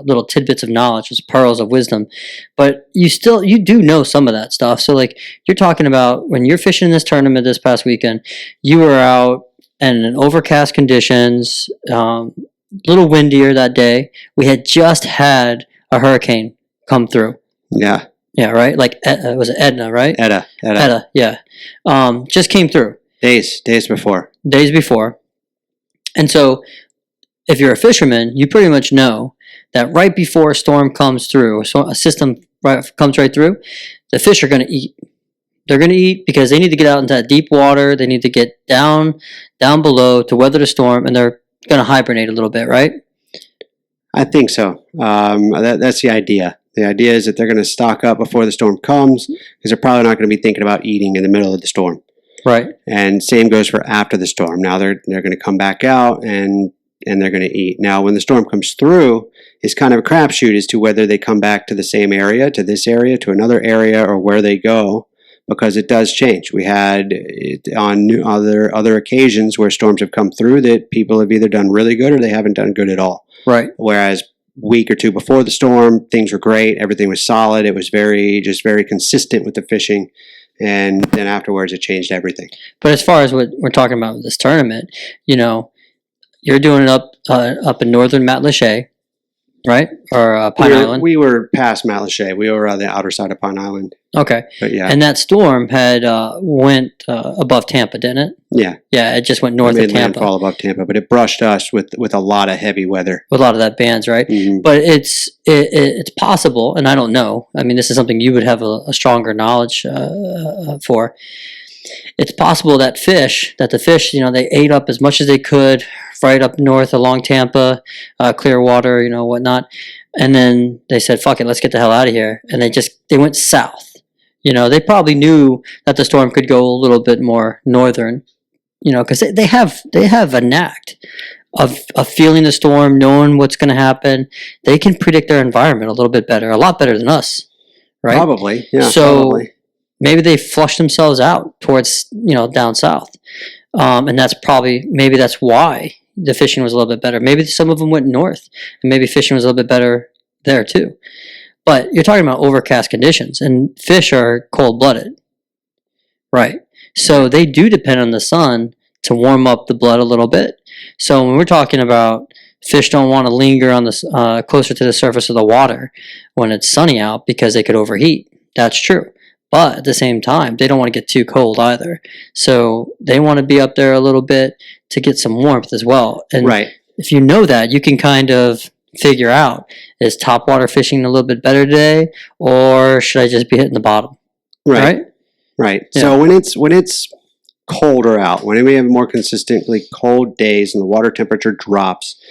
S1: little tidbits of knowledge, those pearls of wisdom, but you do know some of that stuff. So like you're talking about when you're fishing this tournament this past weekend, you were out in overcast conditions, little windier that day. We had just had a hurricane come through.
S2: Yeah.
S1: Yeah, right? Like, was it Edna, right?
S2: Edda,
S1: yeah. Just came through.
S2: Days before.
S1: And so, if you're a fisherman, you pretty much know that right before a storm comes through, so a system comes right through, the fish are going to eat. They're going to eat because they need to get out into that deep water. They need to get down below to weather the storm, and they're going to hibernate a little bit, right?
S2: I think so. That's the idea. The idea is that they're going to stock up before the storm comes because they're probably not going to be thinking about eating in the middle of the storm.
S1: Right.
S2: And same goes for after the storm. Now they're going to come back out and they're going to eat. Now when the storm comes through, it's kind of a crapshoot as to whether they come back to the same area, to this area, to another area, or where they go, because it does change. We had on other occasions where storms have come through that people have either done really good or they haven't done good at all.
S1: Right.
S2: Whereas week or two before the storm, things were great. Everything was solid. It was very consistent with the fishing. And then afterwards, it changed everything.
S1: But as far as what we're talking about with this tournament, you're doing it up in northern Matlacha, right? Or Pine Island?
S2: We were past Matlacha. We were on the outer side of Pine Island.
S1: Okay.
S2: But yeah.
S1: And that storm had went above Tampa, didn't it?
S2: Yeah.
S1: Yeah, it just went north of Tampa.
S2: Landfall above Tampa, but it brushed us with a lot of heavy weather.
S1: With a lot of that bands, right?
S2: Mm-hmm.
S1: But it's possible, and I don't know. I mean, this is something you would have a stronger knowledge for. It's possible that the fish, they ate up as much as they could right up north along Tampa, Clearwater, whatnot. And then they said, fuck it, let's get the hell out of here. And they went south. They probably knew that the storm could go a little bit more northern, because they have a knack of feeling the storm, knowing what's going to happen. They can predict their environment a little bit better, a lot better than us, right?
S2: Probably, yeah.
S1: So
S2: probably.
S1: Maybe they flushed themselves out towards, down south. And that's why, the fishing was a little bit better. Maybe some of them went north, and maybe fishing was a little bit better there too. But you're talking about overcast conditions, and fish are cold-blooded, right? So they do depend on the sun to warm up the blood a little bit. So when we're talking about fish don't want to linger on the closer to the surface of the water when it's sunny out because they could overheat. That's true. But at the same time, they don't want to get too cold either. So they want to be up there a little bit to get some warmth as well. And if you know that, you can kind of figure out, is topwater fishing a little bit better today, or should I just be hitting the bottom? Right.
S2: Yeah. So when it's colder out, when we have more consistently cold days and the water temperature drops,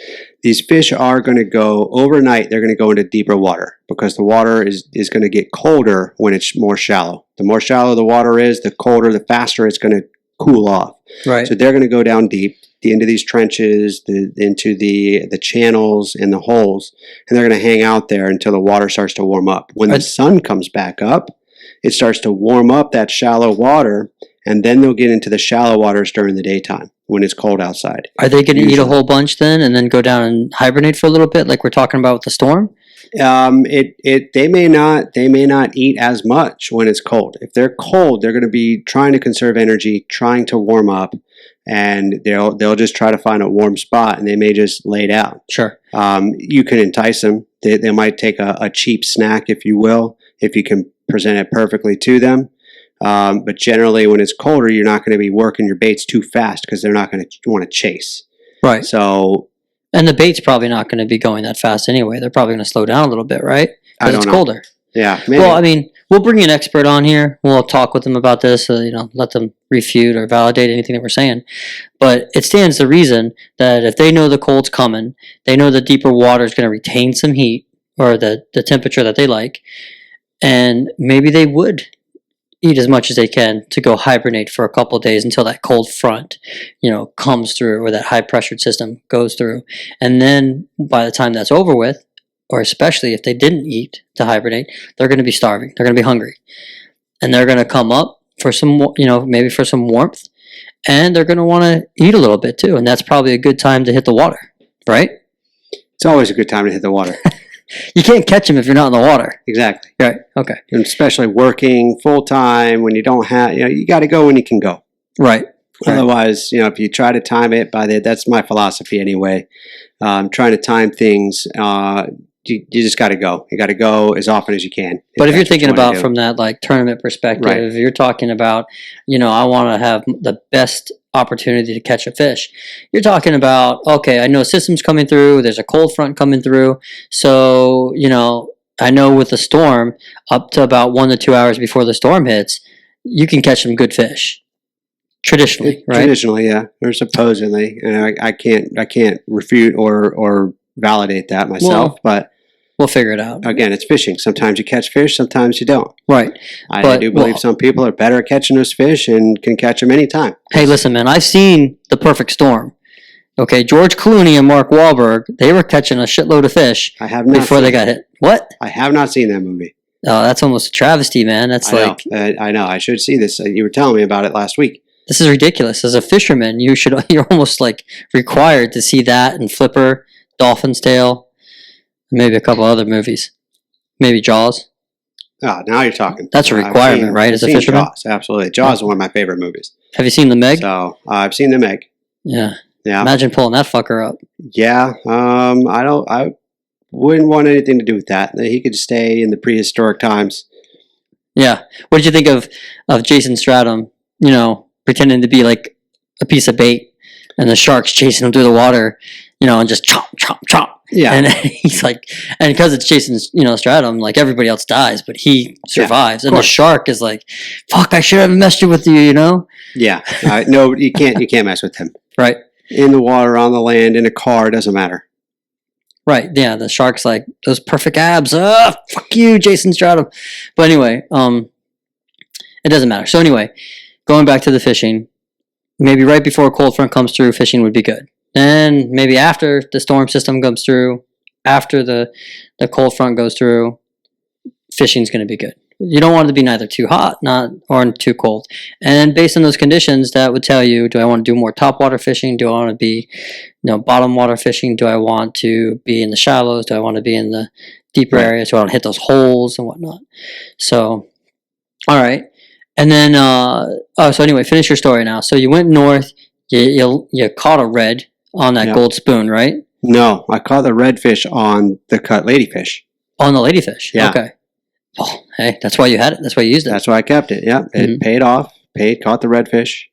S2: these fish are going to go overnight. They're going to go into deeper water because the water is going to get colder when it's more shallow. The more shallow the water is, the colder, the faster it's going to cool off. Right. So they're going to go down deep into these trenches, into the channels and the holes, and they're going to hang out there until the water starts to warm up. When the sun comes back up, it starts to warm up that shallow water, and then they'll get into the shallow waters during the daytime when it's cold outside. Are they going to eat a whole bunch then and then go down and hibernate for a little bit like we're talking about with the storm? They may not eat as much when it's cold. If they're cold, they're going to be trying to conserve energy, trying to warm up, and they'll just try to find a warm spot, and they may just lay down. Sure. You can entice them. They might take a cheap snack, if you will, if you can present it perfectly to them. But generally, when it's colder, you're not going to be working your baits too fast because they're not going to want to chase. Right. So, and the bait's probably not going to be going that fast anyway. They're probably going to slow down a little bit, right? Because it's colder. Yeah. Maybe. Well, I mean, we'll bring an expert on here. We'll talk with them about this. Let them refute or validate anything that we're saying. But it stands to reason that if they know the cold's coming, they know the deeper water is going to retain some heat or the temperature that they like, and maybe they would eat as much as they can to go hibernate for a couple of days until that cold front, comes through, or that high pressured system goes through. And then by the time that's over with, or especially if they didn't eat to hibernate, they're going to be starving. They're going to be hungry. And they're going to come up for some, maybe for some warmth. And they're going to want to eat a little bit too. And that's probably a good time to hit the water, right? It's always a good time to hit the water. You can't catch them if you're not in the water. Exactly. Right. Okay. And especially working full time when you don't have, you got to go when you can go. Right. Otherwise, if you try to time it that's my philosophy anyway. Trying to time things, you just got to go. You got to go as often as you can. But if you're thinking about from that tournament perspective, you're talking about, I want to have the best opportunity to catch a fish. You're talking about, okay, I know system's coming through, there's a cold front coming through, so I know with the storm, up to about 1 to 2 hours before the storm hits, you can catch some good fish. Traditionally, right? Traditionally, yeah, or supposedly, and I can't refute or validate that myself, but we'll figure it out. Again, it's fishing. Sometimes you catch fish, sometimes you don't. Right. I do believe some people are better at catching those fish and can catch them anytime. Hey, listen, man, I've seen The Perfect Storm. Okay, George Clooney and Mark Wahlberg, they were catching a shitload of fish before they got hit. What? I have not seen that movie. Oh, that's almost a travesty, man. That's I know. I should see this. You were telling me about it last week. This is ridiculous. As a fisherman, you're almost required to see that and Flipper, Dolphin's Tale, maybe a couple other movies. Maybe Jaws. Oh, now you're talking. That's a requirement, right? As a fisherman? Jaws, absolutely. Jaws is one of my favorite movies. Have you seen The Meg? So, I've seen The Meg. Yeah. Yeah. Imagine pulling that fucker up. Yeah. I wouldn't want anything to do with that. He could stay in the prehistoric times. Yeah. What did you think of Jason Stratham, pretending to be like a piece of bait and the sharks chasing him through the water, and just chomp, chomp, chomp. Yeah. And he's and because it's Jason, Stratham, everybody else dies, but he survives. And the shark is fuck, I should have messed with you, Yeah. No, you can't mess with him. Right. In the water, on the land, in a car, it doesn't matter. Right. Yeah. The shark's those perfect abs. Fuck you, Jason Stratham. But anyway, it doesn't matter. So anyway, going back to the fishing, maybe right before a cold front comes through, fishing would be good. Then maybe after the storm system comes through, after the cold front goes through, fishing's going to be good,
S1: You don't want it to be neither too hot, or too cold. And based on those conditions, that would tell you: do I want to do more topwater fishing? Do I want to be, bottom water fishing? Do I want to be in the shallows? Do I want to be in the deeper areas? Do I want to hit those holes and whatnot? So, all right. And then, so anyway, finish your story now. So you went north. You caught a red on that gold spoon, right?
S2: No, I caught the redfish on the cut ladyfish.
S1: On the ladyfish.
S2: Yeah.
S1: Okay. Oh, hey, that's why you had it. That's why you used it.
S2: That's why I kept it. Yeah, it paid off. Caught the redfish.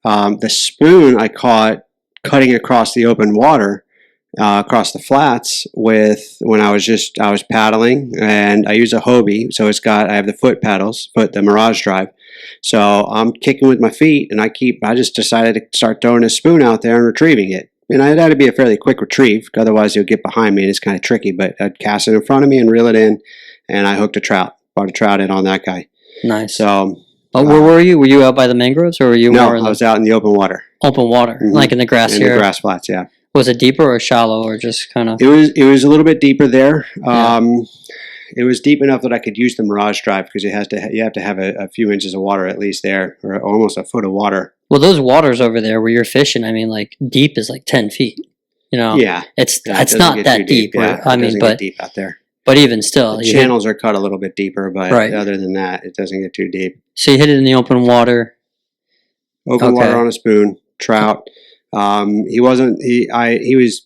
S2: The spoon I caught cutting across the open water, across the flats when I was paddling, and I use a Hobie, so I have the Mirage Drive. So I'm kicking with my feet, and I just decided to start throwing a spoon out there and retrieving it. And it had to be a fairly quick retrieve, otherwise he'll get behind me and it's kind of tricky. But I'd cast it in front of me and reel it in, and I hooked a trout. Brought a trout in on that guy.
S1: Nice.
S2: So,
S1: where were you? Were you out by the mangroves, or were you more?
S2: No, I was out in the open water.
S1: Open water, like in the grass here.
S2: In the grass flats, yeah.
S1: Was it deeper or shallow, or just kind of?
S2: It was a little bit deeper there. It was deep enough that I could use the Mirage Drive, because you have to have a few inches of water at least there, or almost a foot of water.
S1: Well, those waters over there where you're fishing, I mean, like deep is like 10 feet.
S2: Yeah,
S1: it's not that deep.
S2: Yeah,
S1: I mean,
S2: but deep out there.
S1: But even still,
S2: the channels are cut a little bit deeper, but other than that, it doesn't get too deep.
S1: So you hit it in the open water.
S2: Open water on a spoon, trout. He was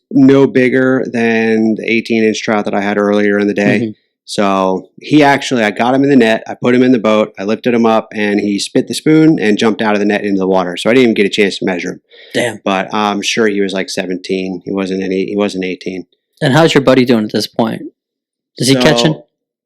S2: no bigger than the 18-inch trout that I had earlier in the day. Mm-hmm. So I got him in the net. I put him in the boat. I lifted him up, and he spit the spoon and jumped out of the net into the water. So I didn't even get a chance to measure him.
S1: Damn.
S2: But I'm sure he was like 17. He wasn't 18.
S1: And how's your buddy doing at this point? Is he catching?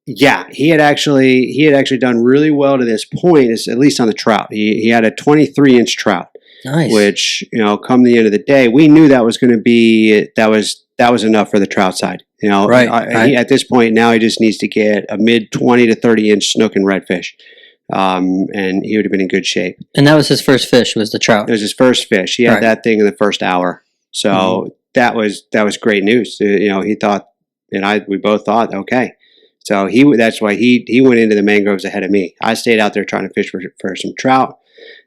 S2: Yeah, he had actually done really well to this point, at least on the trout. He had a 23-inch trout.
S1: Nice.
S2: Which, come the end of the day, we knew that was going to be that was enough for the trout side.
S1: Right.
S2: At this point now, he just needs to get a mid 20 to 30-inch snook and redfish, and he would have been in good shape.
S1: And that was his first fish, was the trout.
S2: It was his first fish. He had that thing in the first hour, so that was great news. He thought, and we both thought, okay. So that's why he went into the mangroves ahead of me. I stayed out there trying to fish for some trout,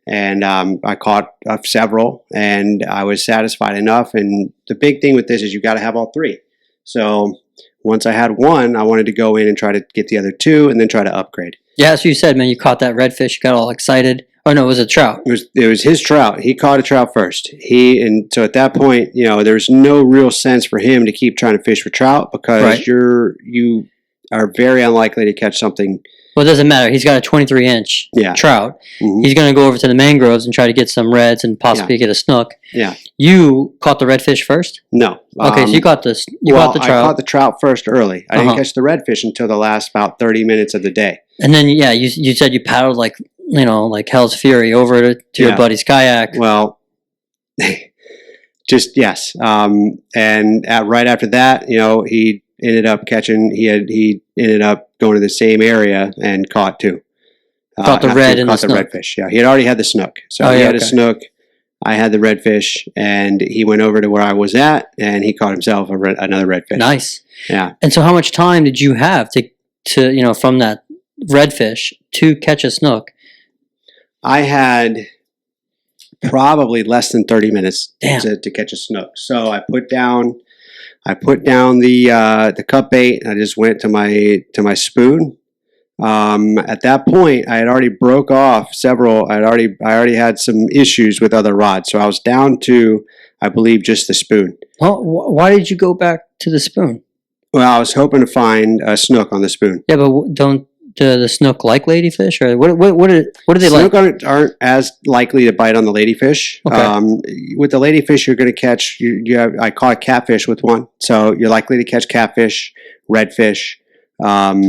S2: and I caught several, and I was satisfied enough. And the big thing with this is you got to have all three. So once I had one, I wanted to go in and try to get the other two, and then try to upgrade.
S1: Yeah, as you said, man, you caught that redfish, you got all excited. Oh no, it was a trout.
S2: It was his trout. He caught a trout first. So at that point, there's no real sense for him to keep trying to fish for trout, because you are very unlikely to catch something.
S1: Well, it doesn't matter. He's got a 23-inch trout. Mm-hmm. He's going to go over to the mangroves and try to get some reds and possibly get a snook.
S2: Yeah.
S1: You caught the redfish first?
S2: No.
S1: Okay, so you caught the trout. I
S2: caught the trout first early. I didn't catch the redfish until the last about 30 minutes of the day.
S1: And then, you said you paddled like hell's fury over to your buddy's kayak.
S2: Well, yes. And right after that, he ended up catching. He ended up going to the same area and caught two.
S1: Caught the red and
S2: caught the redfish. Yeah, he had already had the snook. So he had a snook. I had the redfish, and he went over to where I was at, and he caught himself another redfish.
S1: Nice.
S2: Yeah.
S1: And so, how much time did you have to from that redfish to catch a snook? I
S2: had probably less than 30 minutes
S1: to
S2: catch a snook. So I put down the cut bait. I just went to my spoon. At that point, I had already broke off several. I already had some issues with other rods, so I was down to, I believe, just the spoon.
S1: Well, why did you go back to the spoon?
S2: Well, I was hoping to find a snook on the spoon.
S1: Yeah, but don't the snook like ladyfish, or what do they
S2: like?
S1: Snook
S2: aren't as likely to bite on the ladyfish.
S1: Okay.
S2: With the ladyfish, you're going to catch. I caught catfish with one, so you're likely to catch catfish, redfish. Not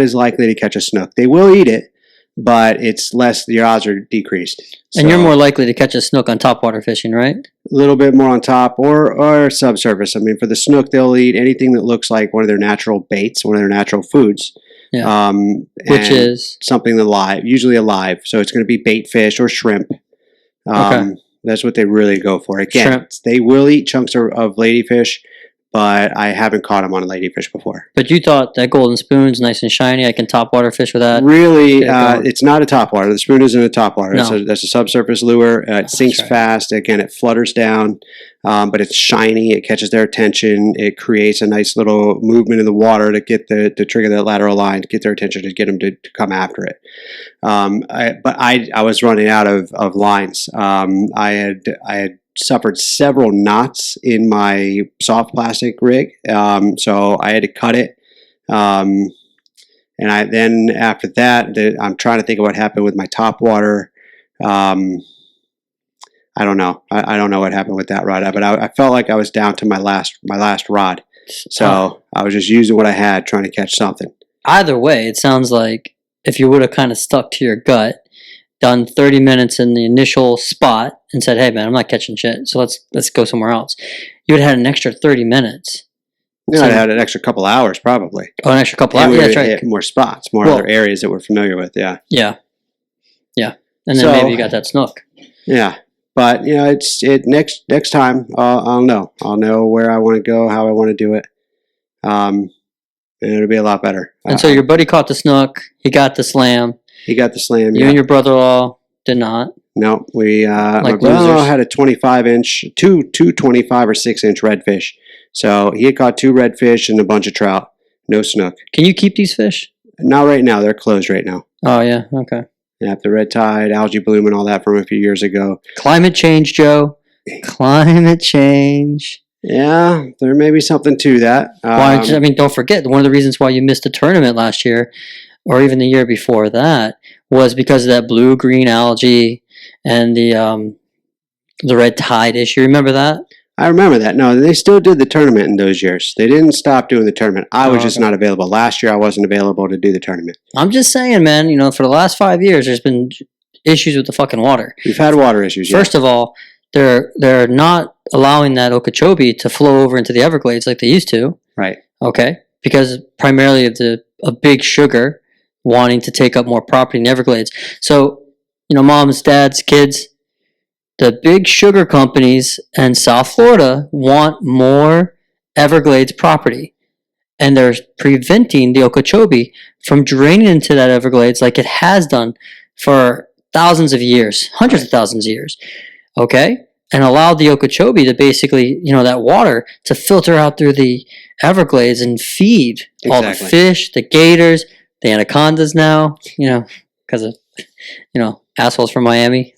S2: as likely to catch a snook. They will eat it, but it's less. Your odds are decreased.
S1: And you're more likely to catch a snook on topwater fishing, right?
S2: A little bit more on top or subsurface. I mean, for the snook, they'll eat anything that looks like one of their natural baits, one of their natural foods.
S1: Yeah. Which is
S2: something usually alive. So it's going to be bait fish or shrimp. Okay. That's what they really go for. Again, They will eat chunks of ladyfish, but I haven't caught them on a ladyfish before.
S1: But you thought that golden spoon's nice and shiny. I can topwater fish with that.
S2: Really, it's not a topwater. The spoon isn't a topwater.
S1: No.
S2: That's a subsurface lure. It sinks fast. Again, it flutters down, but it's shiny. It catches their attention. It creates a nice little movement in the water to trigger the lateral line, to get their attention, to get them to come after it. But I was running out of lines. I had suffered several knots in my soft plastic rig, so I had to cut it. And then after that, I'm trying to think of what happened with my top water. I don't know. I don't know what happened with that rod, but I felt like I was down to my last rod. So I was just using what I had, trying to catch something.
S1: Either way, it sounds like if you would have kind of stuck to your gut, done 30 minutes in the initial spot and said, hey man, I'm not catching shit, so let's go somewhere else, you would have had an extra 30 minutes.
S2: Yeah, I'd had an extra couple hours probably.
S1: Oh, an extra couple hours? Yeah, that's right.
S2: Hit more spots, more other areas that we're familiar with, yeah.
S1: Yeah. And then maybe you got that snook.
S2: Yeah. But, next time, I'll know. I'll know where I want to go, how I want to do it. And it'll be a lot better.
S1: And so your buddy caught the snook. He got the slam.
S2: He got the slam.
S1: You and your brother-in-law did not.
S2: No, my
S1: losers.
S2: brother-in-law had a 25-inch, two 25 or 6-inch redfish. So he had caught 2 redfish and a bunch of trout. No snook.
S1: Can you keep these fish?
S2: Not right now. They're closed right now.
S1: Oh, yeah. Okay.
S2: Yeah, the red tide, algae bloom, and all that from a few years ago.
S1: Climate change, Joe. Climate change.
S2: Yeah, there may be something to that.
S1: Don't forget, one of the reasons why you missed the tournament last year, or even the year before that, was because of that blue-green algae and the red tide issue. Remember that?
S2: I remember that. No, they still did the tournament in those years. They didn't stop doing the tournament. I was just not available. Last year, I wasn't available to do the tournament.
S1: I'm just saying, man, for the last 5 years, there's been issues with the fucking water.
S2: We've had water issues,
S1: First of all, they're not allowing that Okeechobee to flow over into the Everglades like they used to.
S2: Right.
S1: Okay? Because primarily of Big Sugar wanting to take up more property in the Everglades. So, moms, dads, kids, the big sugar companies and South Florida want more Everglades property. And they're preventing the Okeechobee from draining into that Everglades like it has done for thousands of years, hundreds of thousands of years. Okay? And allowed the Okeechobee to basically, that water to filter out through the Everglades and feed all the fish, the gators, the anacondas now, because of, assholes from Miami.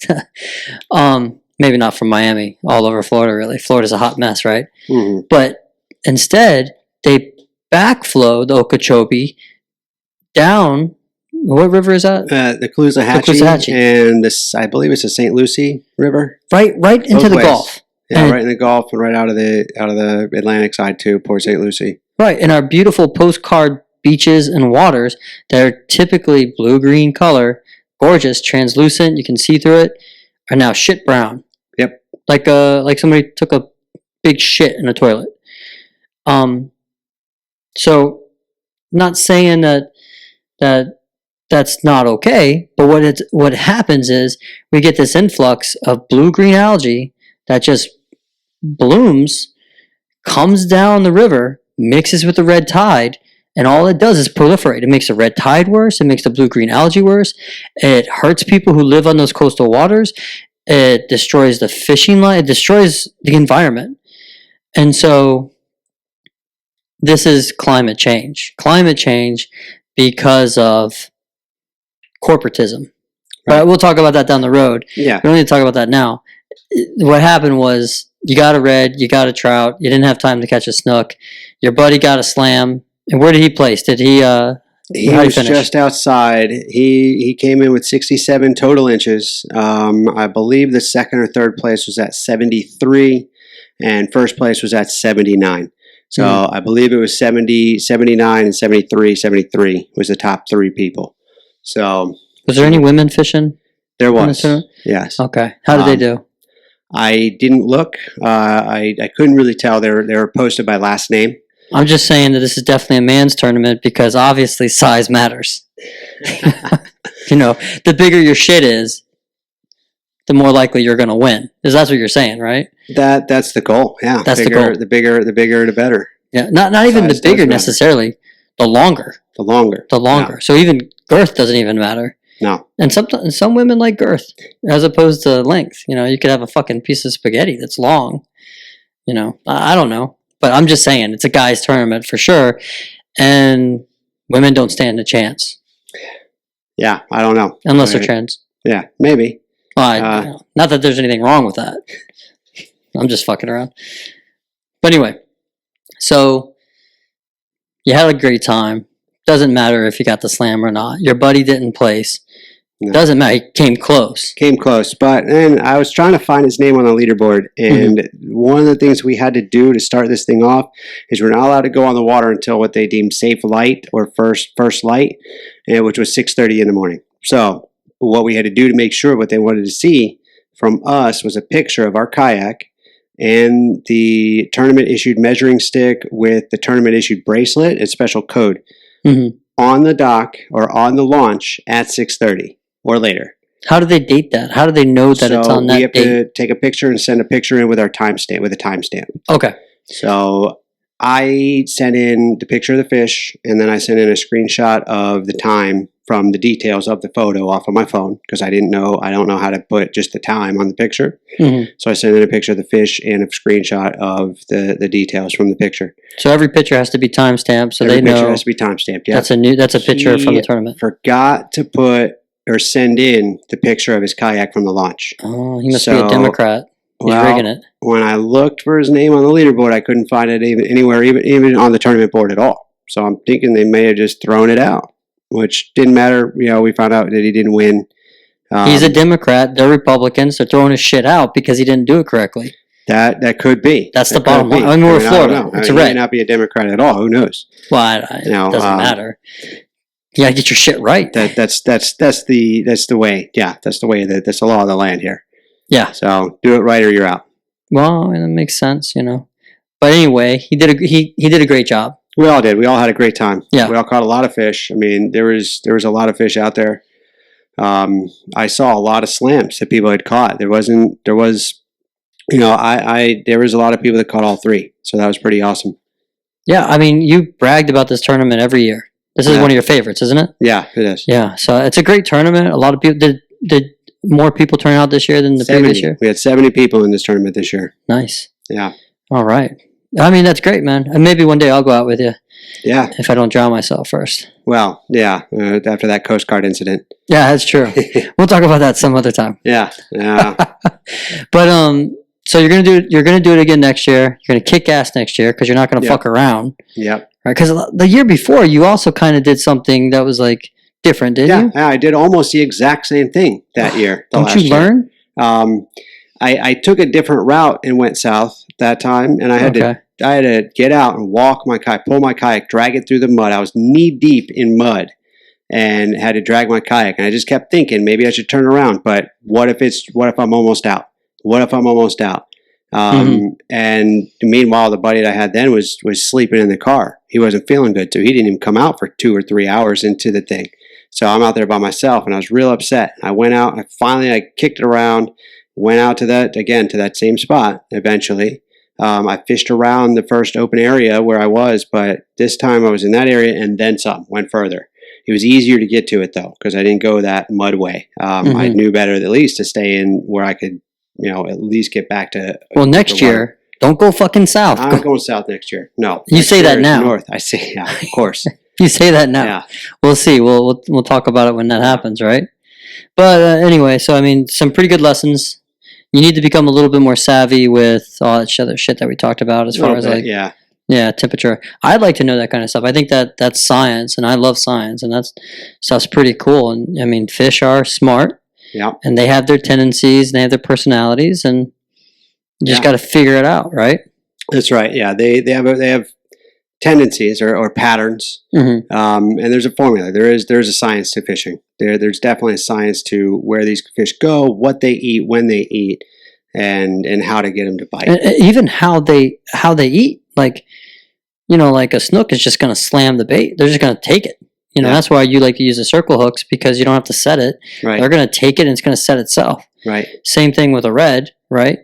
S1: Maybe not from Miami, all over Florida, really. Florida's a hot mess, right?
S2: Mm-hmm.
S1: But instead, they backflow the Okeechobee down. What river is that?
S2: The Calusa and this, I believe it's the St. Lucie River.
S1: Right into the Gulf.
S2: Yeah, right in the Gulf and right out of the Atlantic side too, Port St. Lucie.
S1: Right, and our beautiful postcard beaches and waters that are typically blue-green color, gorgeous, translucent, you can see through it, are now shit brown.
S2: Yep.
S1: Like somebody took a big shit in a toilet. So, not saying that's not okay, but what happens is we get this influx of blue-green algae that just blooms, comes down the river, mixes with the red tide, and all it does is proliferate. It makes the red tide worse. It makes the blue-green algae worse. It hurts people who live on those coastal waters. It destroys the fishing line. It destroys the environment. And so this is climate change. Climate change because of corporatism. Right. But we'll talk about that down the road.
S2: Yeah.
S1: We don't need to talk about that now. What happened was you got a red, you got a trout, you didn't have time to catch a snook. Your buddy got a slam. And where did he place? Did he
S2: he was just outside. He came in with 67 total inches. I believe the second or third place was at 73 and first place was at 79. So I believe it was 70, 79 and 73. 73 was the top 3 people. So
S1: was there any women fishing?
S2: There was. Yes.
S1: Okay. How did they do?
S2: I didn't look. I couldn't really tell. They were posted by last name.
S1: I'm just saying that this is definitely a man's tournament because obviously size matters. The bigger your shit is, the more likely you're going to win. Because that's what you're saying, right?
S2: That's the goal. Yeah,
S1: That's
S2: the
S1: goal.
S2: The bigger, the better.
S1: Yeah, not even the bigger necessarily. The longer.
S2: The longer.
S1: Yeah. So even girth doesn't even matter.
S2: No.
S1: And some women like girth as opposed to length. You know, you could have a fucking piece of spaghetti that's long. You know, I don't know. But I'm just saying, it's a guy's tournament for sure. And women don't stand a chance.
S2: Yeah, I don't know.
S1: Unless they're trans.
S2: Yeah, maybe.
S1: Well, not that there's anything wrong with that. I'm just fucking around. But anyway, so you had a great time. Doesn't matter if you got the slam or not. Your buddy didn't place. No. Doesn't matter. He came close. But
S2: and I was trying to find his name on the leaderboard. And one of the things we had to do to start this thing off is we're not allowed to go on the water until what they deemed safe light or first light, which was 6:30 in the morning. So what we had to do to make sure what they wanted to see from us was a picture of our kayak and the tournament issued measuring stick with the tournament issued bracelet and special code on the dock or on the launch at 6:30 or later.
S1: How do they date that? How do they know that it's on that date?
S2: We have to take a picture and send a picture in with our timestamp, with a timestamp.
S1: Okay.
S2: So I sent in the picture of the fish, and then I sent in a screenshot of the time from the details of the photo off of my phone because I don't know how to put just the time on the picture. So I sent in a picture of the fish and a screenshot of the details from the picture.
S1: So every picture has to be timestamped, so every they know. Every picture
S2: has to be timestamped. Yeah,
S1: that's a picture from the tournament.
S2: Forgot to put or send in the picture of his kayak from the launch.
S1: Oh, he must be a Democrat. He's rigging it.
S2: When I looked for his name on the leaderboard, I couldn't find it anywhere, even on the tournament board at all. So I'm thinking they may have just thrown it out, which didn't matter. You know, we found out that he didn't win.
S1: He's a Democrat. They're Republicans. They're throwing his shit out because he didn't do it correctly.
S2: That could be.
S1: That's the bottom line. I mean, we're Florida. It's a red.
S2: He may not be a Democrat at all. Who knows?
S1: Well, it doesn't matter. You gotta get your shit right.
S2: That's the way. Yeah, that's the way. That's the law of the land here.
S1: Yeah.
S2: So do it right or you're out.
S1: Well, that makes sense, you know. But anyway, he did a great job.
S2: We all did. We all had a great time.
S1: Yeah.
S2: We all caught a lot of fish. I mean, there was a lot of fish out there. I saw a lot of slams that people had caught. There was, you know, there was a lot of people that caught all three. So that was pretty awesome.
S1: Yeah. I mean, you bragged about this tournament every year. This is one of your favorites, isn't it?
S2: Yeah, it is.
S1: Yeah. So it's a great tournament. A lot of people did more people turn out this year than the previous year?
S2: We had 70 people in this tournament this year.
S1: Nice.
S2: Yeah.
S1: All right. I mean, that's great, man. And maybe one day I'll go out with you.
S2: Yeah.
S1: If I don't drown myself first.
S2: Well, yeah. After that Coast Guard incident.
S1: Yeah, that's true. We'll talk about that some other time.
S2: Yeah. Yeah.
S1: But so you're gonna do it again next year. You're gonna kick ass next year because you're not gonna fuck around.
S2: Yep.
S1: Right? Because the year before you also kind of did something that was like different, didn't you?
S2: Yeah, I did almost the exact same thing that year.
S1: Don't you learn?
S2: I took a different route and went south that time, and I had to get out and walk my kayak, pull my kayak, drag it through the mud. I was knee deep in mud, and had to drag my kayak. And I just kept thinking maybe I should turn around, but what if I'm almost out? What if I'm almost out? And meanwhile, the buddy that I had then was sleeping in the car. He wasn't feeling good, so he didn't even come out for 2 or 3 hours into the thing. So I'm out there by myself, and I was real upset. I went out, and I kicked it around, went out to that same spot eventually. I fished around the first open area where I was, but this time I was in that area and then some, went further. It was easier to get to it, though, because I didn't go that mud way. I knew better at least to stay in where I could, you know, at least get back to...
S1: Well, next year, don't go fucking south.
S2: I'm not going south next year. No.
S1: You say that now.
S2: North. I say, yeah, of course.
S1: You say that now.
S2: Yeah.
S1: We'll see. We'll talk about it when that happens, right? But anyway, so I mean, some pretty good lessons. You need to become a little bit more savvy with all that other shit that we talked about as far as temperature. I'd like to know that kind of stuff. I think that's science, and I love science, and stuff's pretty cool. And I mean, fish are smart.
S2: Yeah.
S1: And they have their tendencies, and they have their personalities, and you just got to figure it out, right?
S2: That's right. Yeah, they have tendencies or patterns, and there's a formula. There's a science to fishing. There's definitely a science to where these fish go, what they eat, when they eat, and how to get them to bite.
S1: And even how they eat. Like, you know, like a snook is just going to slam the bait. They're just going to take it. You know, that's why you like to use the circle hooks, because you don't have to set it.
S2: Right.
S1: They're going to take it and it's going to set itself.
S2: Right.
S1: Same thing with a red, right?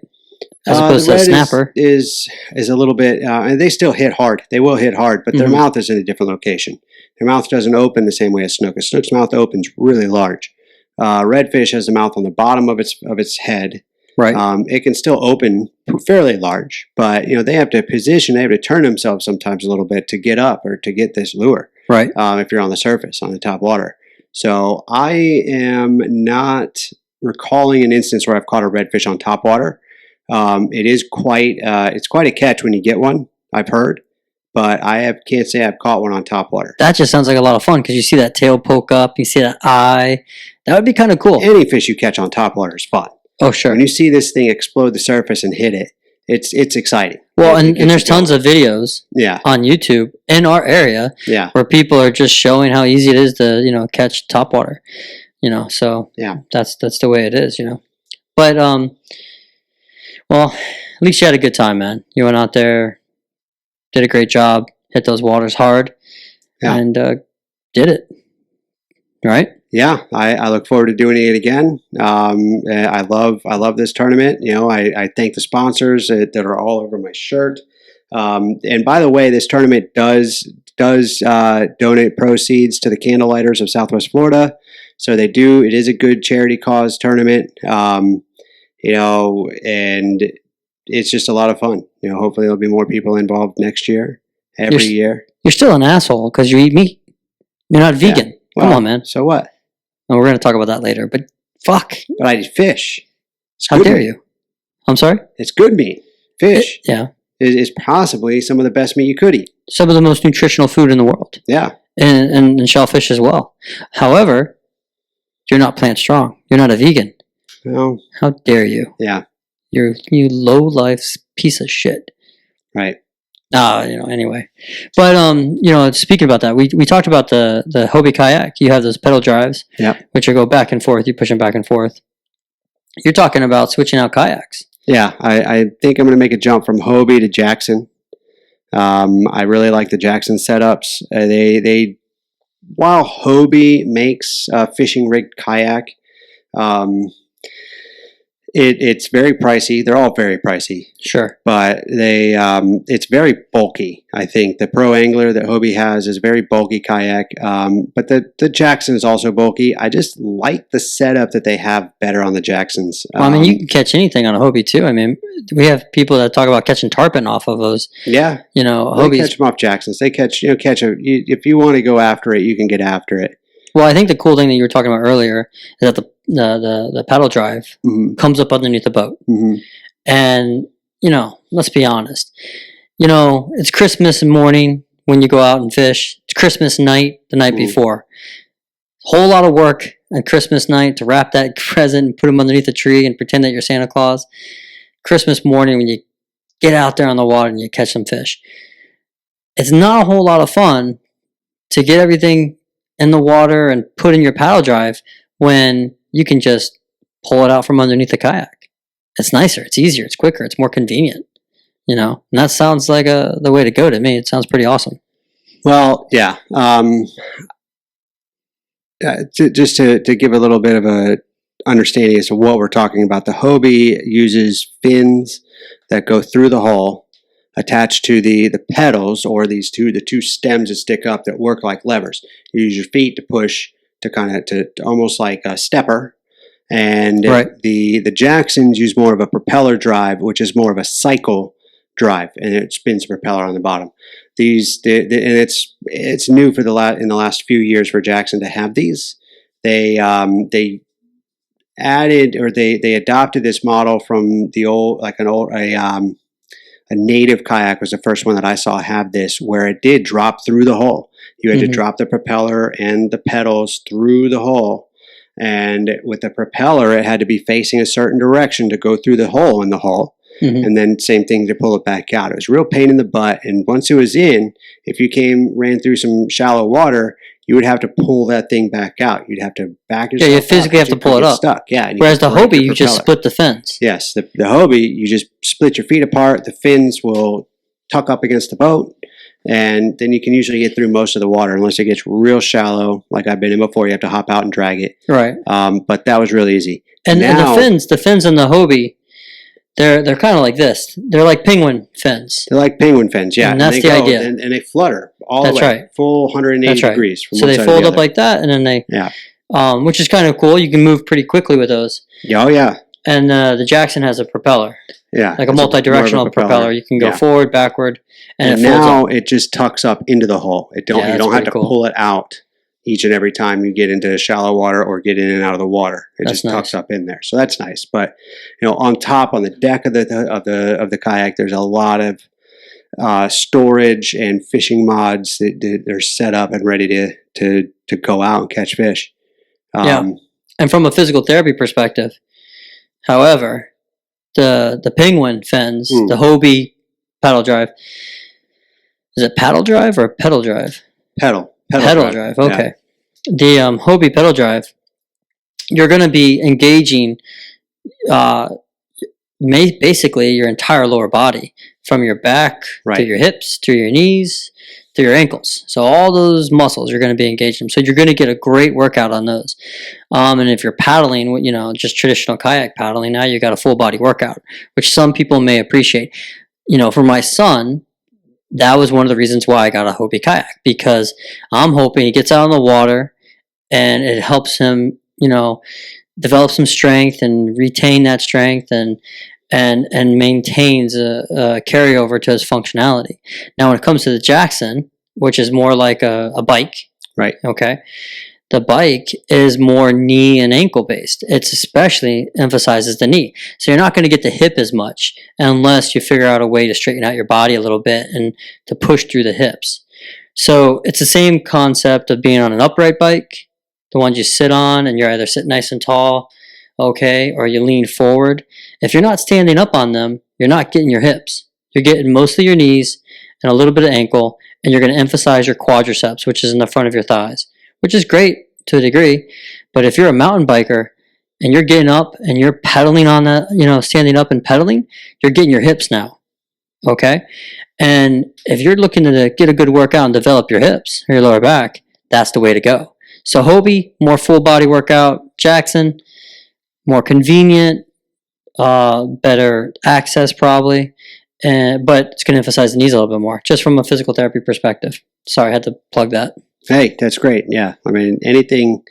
S1: As opposed to a snapper.
S2: Is a little bit, and they still hit hard. They will hit hard, but their mouth is in a different location. Their mouth doesn't open the same way as snook. A snook's mouth opens really large. Redfish has the mouth on the bottom of its head.
S1: Right.
S2: It can still open fairly large, but you know they have to position. They have to turn themselves sometimes a little bit to get up or to get this lure.
S1: Right.
S2: If you're on the surface, on the top water. So I am not recalling an instance where I've caught a redfish on top water. It is quite a catch when you get one, I've heard, but can't say I've caught one on top water.
S1: That just sounds like a lot of fun, because you see that tail poke up, you see that eye. That would be kind of cool.
S2: Any fish you catch on top water is fun.
S1: Oh, sure.
S2: When you see this thing explode the surface and hit it, it's exciting.
S1: Well, and there's tons of videos
S2: yeah.
S1: on YouTube in our area
S2: yeah.
S1: where people are just showing how easy it is to, you know, catch topwater. You know, so
S2: yeah,
S1: that's the way it is, you know. But well, at least you had a good time, man. You went out there, did a great job, hit those waters hard, and did it. Right?
S2: Yeah, I look forward to doing it again. I love this tournament. You know, I thank the sponsors that are all over my shirt. And by the way, this tournament does donate proceeds to the Candlelighters of Southwest Florida. So they do. It is a good charity cause tournament. You know, and it's just a lot of fun. You know, hopefully there'll be more people involved next year, every year.
S1: You're still an asshole because you eat meat. You're not vegan. Yeah. Well, come on, man.
S2: So what?
S1: And we're going to talk about that later, but fuck.
S2: But I eat fish.
S1: How dare you? I'm sorry?
S2: It's good meat. Fish.
S1: Yeah.
S2: Is possibly some of the best meat you could eat.
S1: Some of the most nutritional food in the world.
S2: Yeah.
S1: And shellfish as well. However, you're not plant strong. You're not a vegan.
S2: No.
S1: How dare you?
S2: Yeah.
S1: You low-life piece of shit.
S2: Right.
S1: You know, anyway. But, you know, speaking about that, we talked about the Hobie kayak. You have those pedal drives, which go back and forth. You push them back and forth. You're talking about switching out kayaks.
S2: Yeah, I think I'm going to make a jump from Hobie to Jackson. I really like the Jackson setups. They while Hobie makes a fishing rigged kayak, it's very pricey. They're all very pricey.
S1: Sure.
S2: But it's very bulky. I think the Pro Angler that Hobie has is a very bulky kayak. But the Jackson is also bulky. I just like the setup that they have better on the Jacksons.
S1: Well, I mean, you can catch anything on a Hobie too. I mean, we have people that talk about catching tarpon off of those.
S2: Yeah.
S1: You know,
S2: Hobie catch them off Jacksons. They catch if you want to go after it, you can get after it.
S1: Well, I think the cool thing that you were talking about earlier is that the paddle drive comes up underneath the boat.
S2: Mm-hmm.
S1: And, you know, let's be honest. You know, it's Christmas morning when you go out and fish. It's Christmas night the night before. Whole lot of work on Christmas night to wrap that present and put them underneath the tree and pretend that you're Santa Claus. Christmas morning when you get out there on the water and you catch some fish. It's not a whole lot of fun to get everything in the water and put in your paddle drive when you can just pull it out from underneath the kayak. It's nicer, it's easier, it's quicker, it's more convenient, you know. And that sounds like the way to go to me. It sounds pretty awesome.
S2: Well, yeah. Just to give a little bit of a understanding as to what we're talking about, the Hobie uses fins that go through the hull, attached to the pedals, or the two stems that stick up that work like levers. You use your feet to push to almost like a stepper, and the Jacksons use more of a propeller drive, which is more of a cycle drive, and it spins the propeller on the bottom. And it's new in the last few years for Jackson to have these. They added, or they adopted this model from a native kayak was the first one that I saw have this, where it did drop through the hull. You had to drop the propeller and the pedals through the hull. And with the propeller, it had to be facing a certain direction to go through the hole in the hull. And then same thing to pull it back out. It was a real pain in the butt. And once it was in, if you ran through some shallow water, you would have to pull that thing back out. You'd have to back yourself.
S1: Yeah, you physically have to pull it up.
S2: Stuck. Yeah.
S1: Whereas the Hobie, you just split the fins.
S2: Yes, the Hobie, you just split your feet apart. The fins will tuck up against the boat, And then you can usually get through most of the water unless it gets real shallow, like I've been in before. You have to hop out and drag it.
S1: Right.
S2: But that was really easy.
S1: And the fins in the Hobie, they're kind of like this. They're like penguin fins.
S2: They're like penguin fins, yeah.
S1: And that's the idea.
S2: And they flutter all
S1: that's
S2: the way.
S1: Right.
S2: Full 180 degrees. From
S1: so
S2: one
S1: they
S2: side
S1: fold
S2: to the
S1: up
S2: other.
S1: like that, and then they, which is kind of cool. You can move pretty quickly with those.
S2: Oh, yeah.
S1: And the Jackson has a propeller.
S2: Yeah.
S1: Like a multi-directional propeller. You can go forward, backward, and it folds
S2: now
S1: up.
S2: it just tucks up into the hole. You don't have to pull it out each and every time you get into shallow water or get in and out of the water. It just tucks up in there. So that's nice. But on top, on the deck of the kayak, there's a lot of storage and fishing mods that are set up and ready to go out and catch fish.
S1: And from a physical therapy perspective, however, the penguin fins, the Hobie paddle drive, is it paddle drive or pedal drive?
S2: Pedal drive.
S1: Okay. Yeah. The Hobie pedal drive, you're going to be engaging basically your entire lower body, from your back to your hips to your knees to your ankles. So all those muscles you're going to be engaged in. So you're going to get a great workout on those. And if you're paddling, just traditional kayak paddling, now you got a full body workout, which some people may appreciate. For my son, that was one of the reasons why I got a Hobie kayak, because I'm hoping he gets out on the water and it helps him, develop some strength and retain that strength and maintains a carryover to his functionality. Now, when it comes to the Jackson, which is more like a bike,
S2: right?
S1: Okay, the bike is more knee and ankle based. It's especially emphasizes the knee, so you're not going to get the hip as much unless you figure out a way to straighten out your body a little bit and to push through the hips. So it's the same concept of being on an upright bike, the ones you sit on and you're either sitting nice and tall, okay, or you lean forward. If you're not standing up on them, you're not getting your hips. You're getting mostly your knees and a little bit of ankle, and you're going to emphasize your quadriceps, which is in the front of your thighs, which is great to a degree. But if you're a mountain biker and you're getting up and you're pedaling on that, standing up and pedaling, you're getting your hips now, okay? And if you're looking to get a good workout and develop your hips or your lower back, that's the way to go. So Hobie, more full body workout. Jackson, more convenient, better access probably, but it's going to emphasize the knees a little bit more, just from a physical therapy perspective. Sorry, I had to plug that.
S2: Hey, that's great. Yeah, I mean, anything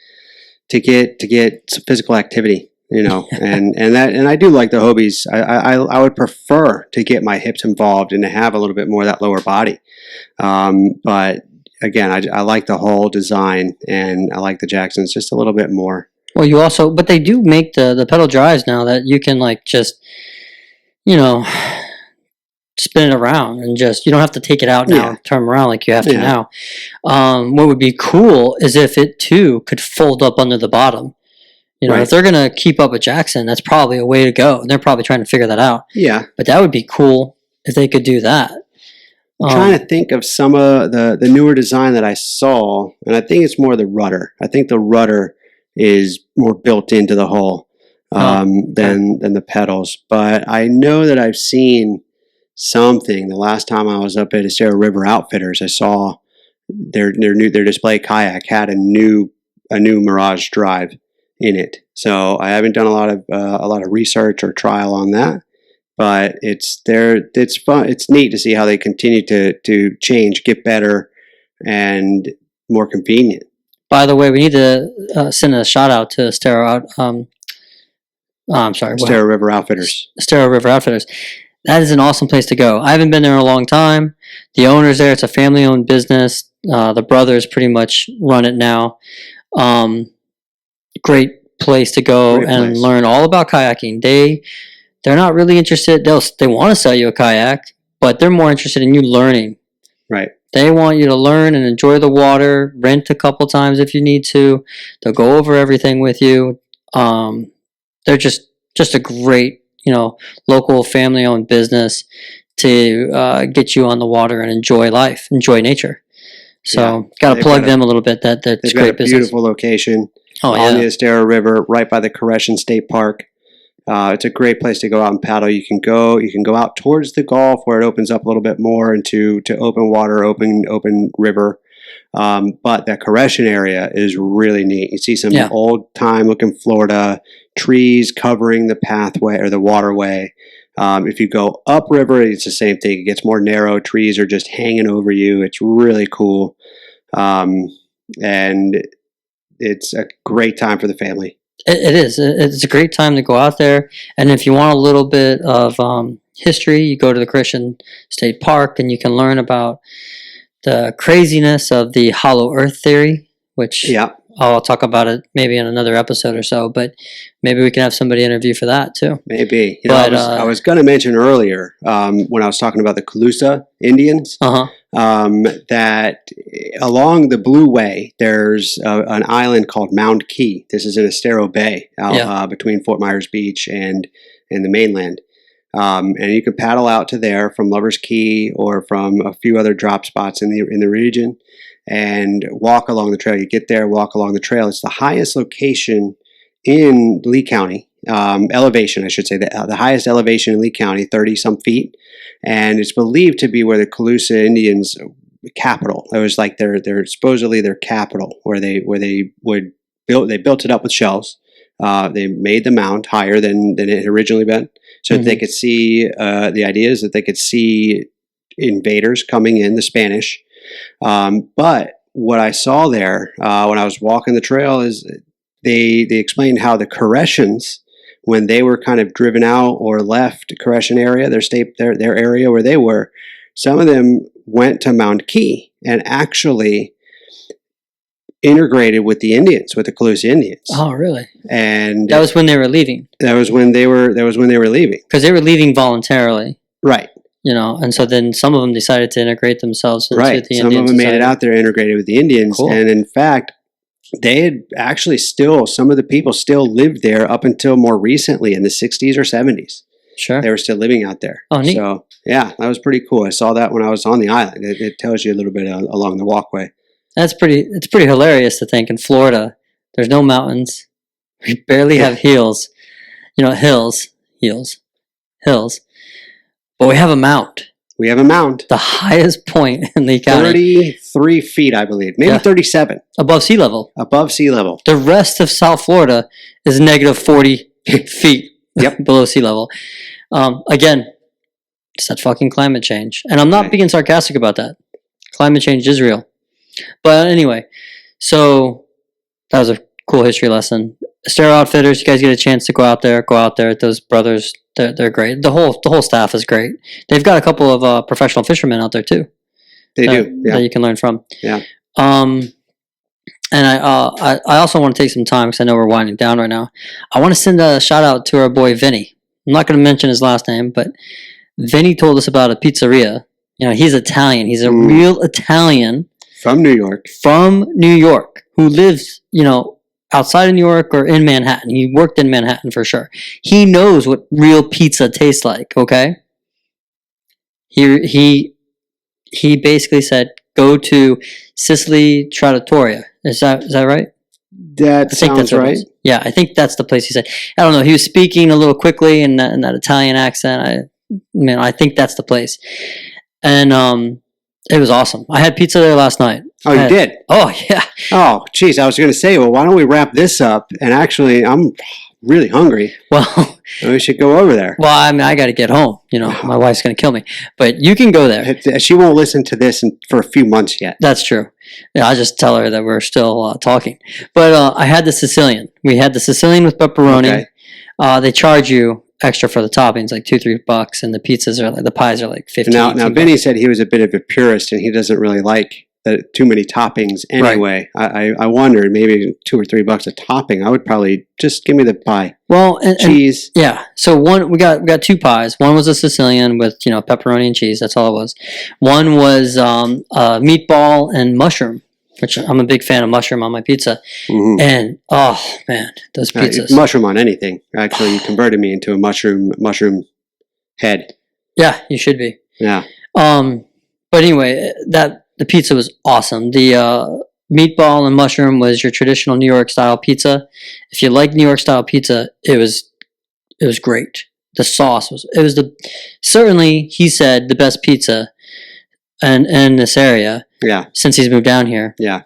S2: to get some physical activity, and I do like the Hobies. I would prefer to get my hips involved and to have a little bit more of that lower body, but again, I like the whole design, and I like the Jacksons just a little bit more.
S1: Well, but they do make the pedal drives now that you can just, spin it around and you don't have to take it out now, turn them around like you have to now. What would be cool is if it too could fold up under the bottom. If they're going to keep up with Jackson, that's probably a way to go. And they're probably trying to figure that out. Yeah. But that would be cool if they could do that.
S2: I'm trying to think of some of the newer design that I saw, and I think it's more the rudder. I think the rudder is more built into the hull than the pedals. But I know that I've seen something. The last time I was up at Estero River Outfitters, I saw their display kayak had a new Mirage drive in it. So I haven't done a lot of research or trial on that. But it's fun. It's neat to see how they continue to change, get better, and more convenient.
S1: By the way, we need to send a shout out to Estero
S2: River Outfitters.
S1: Estero River Outfitters. That is an awesome place to go. I haven't been there in a long time. The owner's there. It's a family-owned business. The brothers pretty much run it now. Great place to go and learn all about kayaking. They're not really interested. They want to sell you a kayak, but they're more interested in you learning. Right. They want you to learn and enjoy the water, rent a couple times if you need to. They'll go over everything with you. They're just a great, local family-owned business to get you on the water and enjoy life, enjoy nature. So got to plug them a little bit. That's great business.
S2: Beautiful location on the Estero River, right by the Koreshan State Park. It's a great place to go out and paddle. You can go out towards the Gulf where it opens up a little bit more into open water, open river. But that Koreshan area is really neat. You see some old time looking Florida trees covering the pathway or the waterway. If you go upriver, it's the same thing. It gets more narrow. Trees are just hanging over you. It's really cool. And it's a great time for the family.
S1: It is. It's a great time to go out there. And if you want a little bit of history, you go to the Christian State Park and you can learn about the craziness of the hollow earth theory, which I'll talk about it maybe in another episode or so, but maybe we can have somebody interview for that too.
S2: Maybe. I was going to mention earlier when I was talking about the Calusa Indians, that along the Blueway, there's an island called Mound Key. This is in Estero Bay out between Fort Myers Beach and the mainland. And you can paddle out to there from Lover's Key or from a few other drop spots in the region and walk along the trail. You get there, walk along the trail. It's the highest location in Lee County, elevation, I should say, the highest elevation in Lee County, 30-some feet. And it's believed to be where the Calusa Indians' capital. It was like their supposedly their capital, where they built it up with shells. They made the mound higher than it had originally been, so that they could see. The idea is that they could see invaders coming in, the Spanish. But what I saw there when I was walking the trail is they explained how the Koreshans, when they were kind of driven out or left Koreshan area, their area where they were, some of them went to Mound Key and actually integrated with the Indians, with the Calusa Indians.
S1: Oh, really?
S2: And
S1: that was when they were leaving.
S2: That was when they were leaving.
S1: Because they were leaving voluntarily,
S2: right?
S1: And so then some of them decided to integrate themselves into the Indian
S2: Some of them
S1: society.
S2: made it out there, integrated with the Indians, and in fact, they had actually some of the people still lived there up until more recently in the 60s or 70s.
S1: Sure,
S2: they were still living out there.
S1: Oh, neat.
S2: So yeah, that was pretty cool. I saw that when I was on the island. It tells you a little bit along the walkway.
S1: It's pretty hilarious to think in Florida, there's no mountains. We barely have hills. Hills. But we have a mount.
S2: We have a mount.
S1: The highest point in Lee County.
S2: 33 feet, I believe. Maybe 37.
S1: Above sea level.
S2: Above sea level.
S1: The rest of South Florida is negative 40 feet below sea level. Again, it's that fucking climate change. And I'm not being sarcastic about that. Climate change is real. But anyway, so that was a cool history lesson. Estero Outfitters, you guys get a chance to go out there. Those brothers, they're great. The whole staff is great. They've got a couple of professional fishermen out there too.
S2: They do, yeah.
S1: That you can learn from.
S2: Yeah.
S1: And I also want to take some time because I know we're winding down right now. I want to send a shout out to our boy Vinny. I'm not going to mention his last name, but Vinny told us about a pizzeria. He's Italian. He's a real Italian.
S2: From New York.
S1: Who lives, outside of New York or in Manhattan. He worked in Manhattan for sure. He knows what real pizza tastes like, okay? He basically said, go to Sicily Trattoria. Is that right?
S2: That sounds right.
S1: Yeah, I think that's the place he said. I don't know. He was speaking a little quickly in that Italian accent. I think that's the place. And it was awesome. I had pizza there last night.
S2: Oh, you did?
S1: Oh, yeah.
S2: Oh, geez. I was going to say, well, why don't we wrap this up? And actually, I'm really hungry.
S1: Well,
S2: we should go over there.
S1: Well, I got to get home. My wife's going to kill me. But you can go there.
S2: She won't listen to this for a few months yet.
S1: That's true. Yeah, I'll just tell her that we're still talking. But I had the Sicilian. We had the Sicilian with pepperoni. Okay. They charge you extra for the toppings, like $2-3, and the pizzas the pies are like $15.
S2: Now Vinny said he was a bit of a purist and he doesn't really like too many toppings anyway. Right. I wondered, maybe $2 or $3 a topping. I would probably just give me the pie.
S1: Well, and
S2: cheese.
S1: Yeah. So we got two pies. One was a Sicilian with pepperoni and cheese. That's all it was. One was meatball and mushroom, which I'm a big fan of mushroom on my pizza. Mm-hmm. And oh man, those pizzas.
S2: Mushroom on anything. Actually, you converted me into a mushroom head.
S1: Yeah, you should be.
S2: Yeah.
S1: But anyway, the pizza was awesome. The meatball and mushroom was your traditional New York style pizza. If you like New York style pizza, it was It was great. The sauce was, certainly, he said, the best pizza in this area.
S2: Yeah.
S1: Since he's moved down here.
S2: Yeah.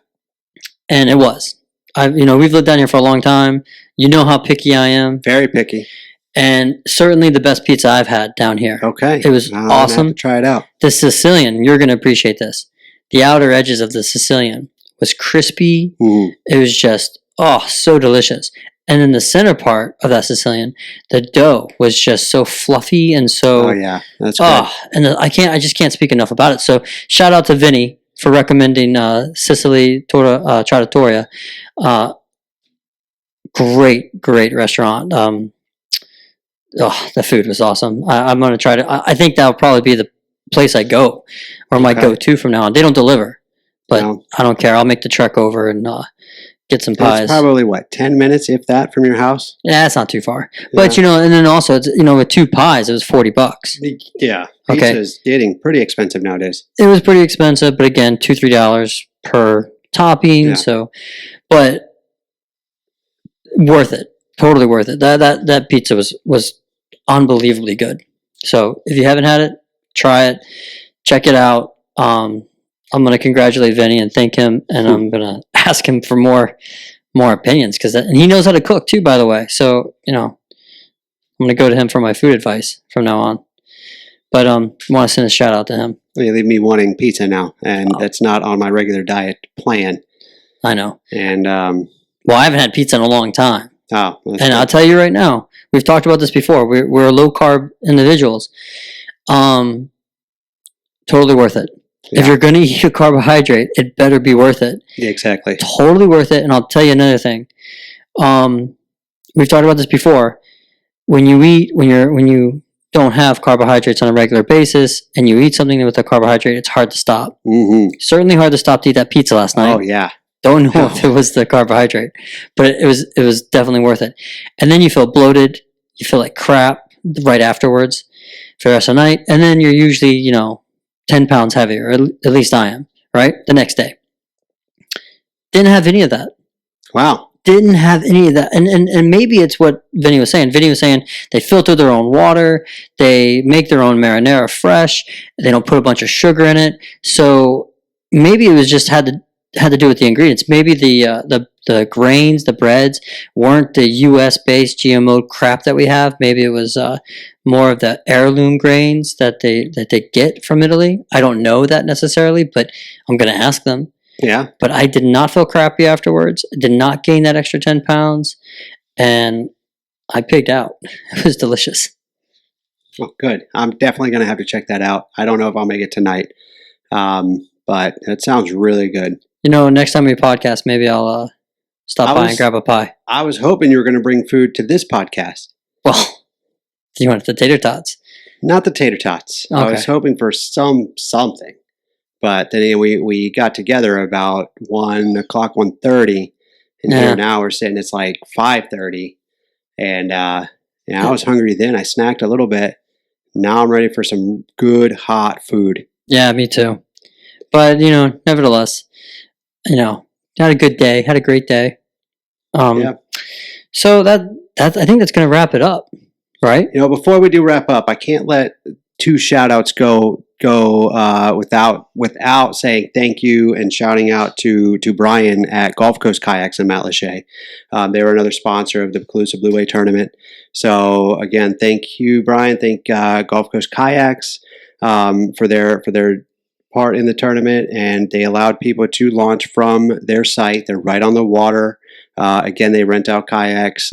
S1: And it was. We've lived down here for a long time. You know how picky I am.
S2: Very picky.
S1: And certainly the best pizza I've had down here.
S2: Okay.
S1: It was awesome.
S2: Have to try it out.
S1: The Sicilian, you're going to appreciate this. The outer edges of the Sicilian was crispy.
S2: Mm.
S1: It was just, so delicious. And then the center part of that Sicilian, the dough was just so fluffy and so...
S2: Oh, yeah. That's good.
S1: And I just can't speak enough about it. So shout out to Vinny for recommending Sicily Trattoria. Great restaurant. The food was awesome. I'm going to try to... I think that'll probably be the place I go, or my go-to from now on. They don't deliver, but I don't care. I'll make the trek over and get some pies.
S2: It's probably, 10 minutes, if that, from your house?
S1: Yeah, it's not too far. Yeah. But, and then also, it's, with 2 pies, it was $40.
S2: Yeah.
S1: Okay.
S2: Pizza's getting pretty expensive nowadays.
S1: It was pretty expensive, but again, $2-3 per topping. Yeah. So, but worth it. Totally worth it. That pizza was unbelievably good. So if you haven't had it, try it. Check it out. I'm going to congratulate Vinny and thank him, and I'm going to ask him for more opinions, and he knows how to cook too, by the way. So, I'm going to go to him for my food advice from now on. But I want to send a shout out to him.
S2: You leave me wanting pizza now, and that's not on my regular diet plan.
S1: I know.
S2: And
S1: I haven't had pizza in a long time.
S2: Oh,
S1: and good. I'll tell you right now, we've talked about this before. We're low carb individuals. Totally worth it. Yeah. If you're going to eat a carbohydrate, it better be worth it.
S2: Yeah, exactly.
S1: Totally worth it. And I'll tell you another thing. We've talked about this before. When you don't have carbohydrates on a regular basis and you eat something with a carbohydrate, it's hard to stop.
S2: Mm-hmm.
S1: Certainly hard to stop to eat that pizza last night.
S2: Oh, yeah.
S1: Don't know if it was the carbohydrate, but it was definitely worth it. And then you feel bloated. You feel like crap right afterwards for the rest of the night. And then you're usually, 10 pounds heavier, at least I am, right? The next day. Didn't have any of that.
S2: Wow.
S1: Didn't have any of that. And maybe it's what Vinny was saying. Vinny was saying they filter their own water. They make their own marinara fresh. They don't put a bunch of sugar in it. So maybe it was just had to do with the ingredients. Maybe the grains, the breads weren't the U.S.-based GMO crap that we have. Maybe it was more of the heirloom grains that they get from Italy. I don't know that necessarily, but I'm going to ask them.
S2: Yeah.
S1: But I did not feel crappy afterwards. I did not gain that extra 10 pounds, and I pigged out. It was delicious.
S2: Oh, good. I'm definitely going to have to check that out. I don't know if I'll make it tonight, but it sounds really good.
S1: Next time we podcast, maybe I'll stop by and grab a pie.
S2: I was hoping you were going to bring food to this podcast.
S1: Well, you want the tater tots?
S2: Not the tater tots. Okay. I was hoping for something. But then we got together about 1:00, 1:30, and here now we're sitting, it's like 5:30. And I was hungry then. I snacked a little bit. Now I'm ready for some good hot food. Yeah, me too. But, nevertheless, had a good day, had a great day. So that I think that's going to wrap it up, right? Before we do wrap up, I can't let 2 shout outs go without saying thank you and shouting out to Brian at Gulf Coast Kayaks in Matlacha. They were another sponsor of the Calusa Blueway tournament. So again, thank you, Brian. Thank Gulf Coast Kayaks for their part in the tournament, and they allowed people to launch from their site. They're right on the water. Again, they rent out kayaks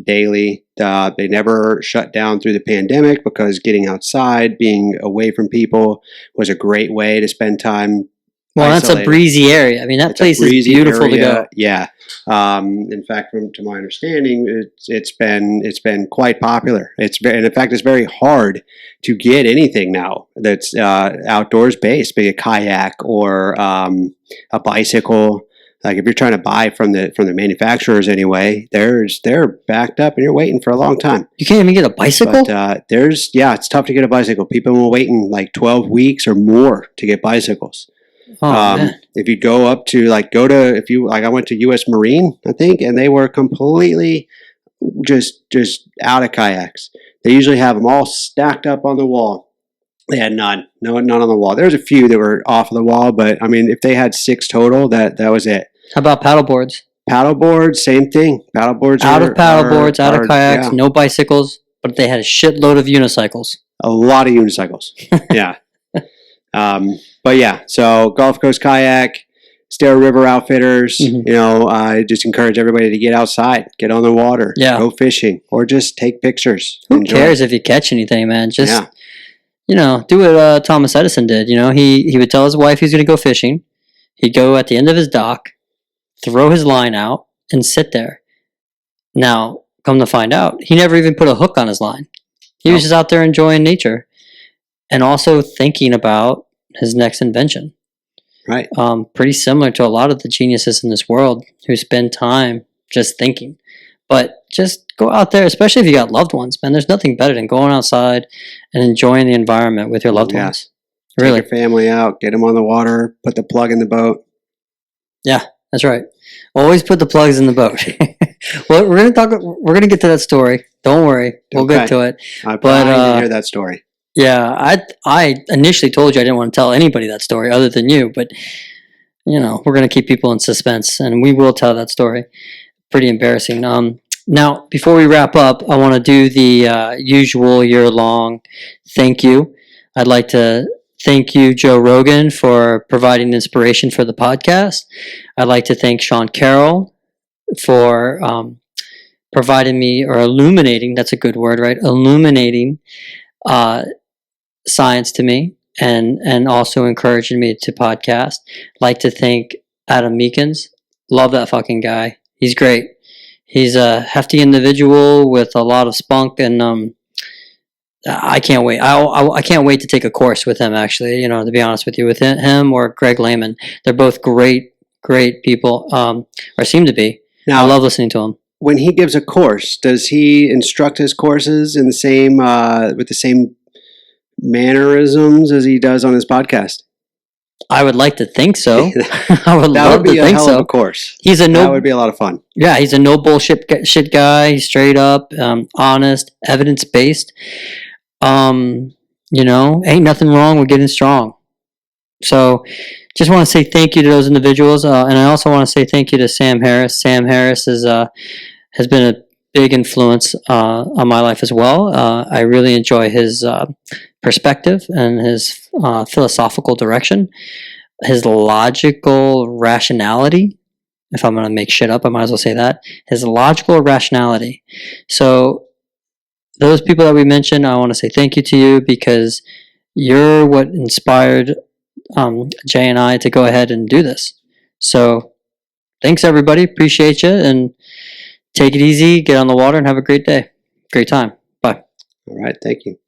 S2: daily. They never shut down through the pandemic because getting outside, being away from people was a great way to spend time. Well, isolated. That's a breezy area. I mean, that place is beautiful area to go. Yeah. In fact, to my understanding, it's been quite popular. And in fact, it's very hard to get anything now that's outdoors based, be it a kayak or a bicycle. Like if you're trying to buy from the manufacturers anyway, they're backed up and you're waiting for a long time. You can't even get a bicycle? But it's tough to get a bicycle. People will wait in like 12 weeks or more to get bicycles. Oh, if you go up to I went to US Marine, I think, and they were completely just out of kayaks. They usually have them all stacked up on the wall. They had none on the wall. There was a few that were off of the wall, but I mean, if they had 6 total, that was it.
S1: How about paddleboards?
S2: Paddleboards, same thing. Paddleboards
S1: out of paddleboards, out of kayaks,
S2: yeah.
S1: no bicycles, but they had a shitload of unicycles.
S2: A lot of unicycles. Yeah. But yeah, so Gulf Coast Kayak, Stare River Outfitters, I just encourage everybody to get outside, get on the water, go fishing, or just take pictures.
S1: Who cares if you catch anything, man? Just, do what Thomas Edison did. He would tell his wife he's going to go fishing. He'd go at the end of his dock, throw his line out, and sit there. Now, come to find out, he never even put a hook on his line. He was just out there enjoying nature and also thinking about his next invention.
S2: Right.
S1: Pretty similar to a lot of the geniuses in this world who spend time just thinking. But just go out there, especially if you got loved ones, man. There's nothing better than going outside and enjoying the environment with your loved ones. Really.
S2: Take your family out, get them on the water, put the plug in the boat.
S1: Yeah, that's right. Always put the plugs in the boat. Well, we're gonna get to that story. Don't worry, we'll get to it.
S2: I'm dying to hear that story.
S1: Yeah, I initially told you I didn't want to tell anybody that story other than you, but we're gonna keep people in suspense, and we will tell that story. Pretty embarrassing. Now, before we wrap up, I want to do the usual year-long thank you. I'd like to thank you, Joe Rogan, for providing inspiration for the podcast. I'd like to thank Sean Carroll for providing me, or illuminating, that's a good word, right? Illuminating science to me and also encouraging me to podcast. I'd like to thank Adam Meekins. Love that fucking guy. He's great. He's a hefty individual with a lot of spunk, and I can't wait. I can't wait to take a course with him, actually, to be honest with you, with him or Greg Lehman. They're both great people, or seem to be. Now, I love listening to him.
S2: When he gives a course, does he instruct his courses in the same with the same mannerisms as he does on his podcast?
S1: I would like to think so. I would love to think so. That would be a hell
S2: of a course.
S1: That
S2: would be a lot of fun.
S1: Yeah, he's a no bullshit shit guy. He's straight up, honest, evidence based. Ain't nothing wrong with getting strong. So, just want to say thank you to those individuals, and I also want to say thank you to Sam Harris. Sam Harris has been a big influence on my life as well. I really enjoy his perspective and his philosophical direction, his logical rationality. If I'm going to make shit up, I might as well say that. His logical rationality. So those people that we mentioned, I want to say thank you to you, because you're what inspired Jay and I to go ahead and do this. So thanks, everybody. Appreciate you, and take it easy, get on the water, and have a great day. Great time. Bye.
S2: All right. Thank you.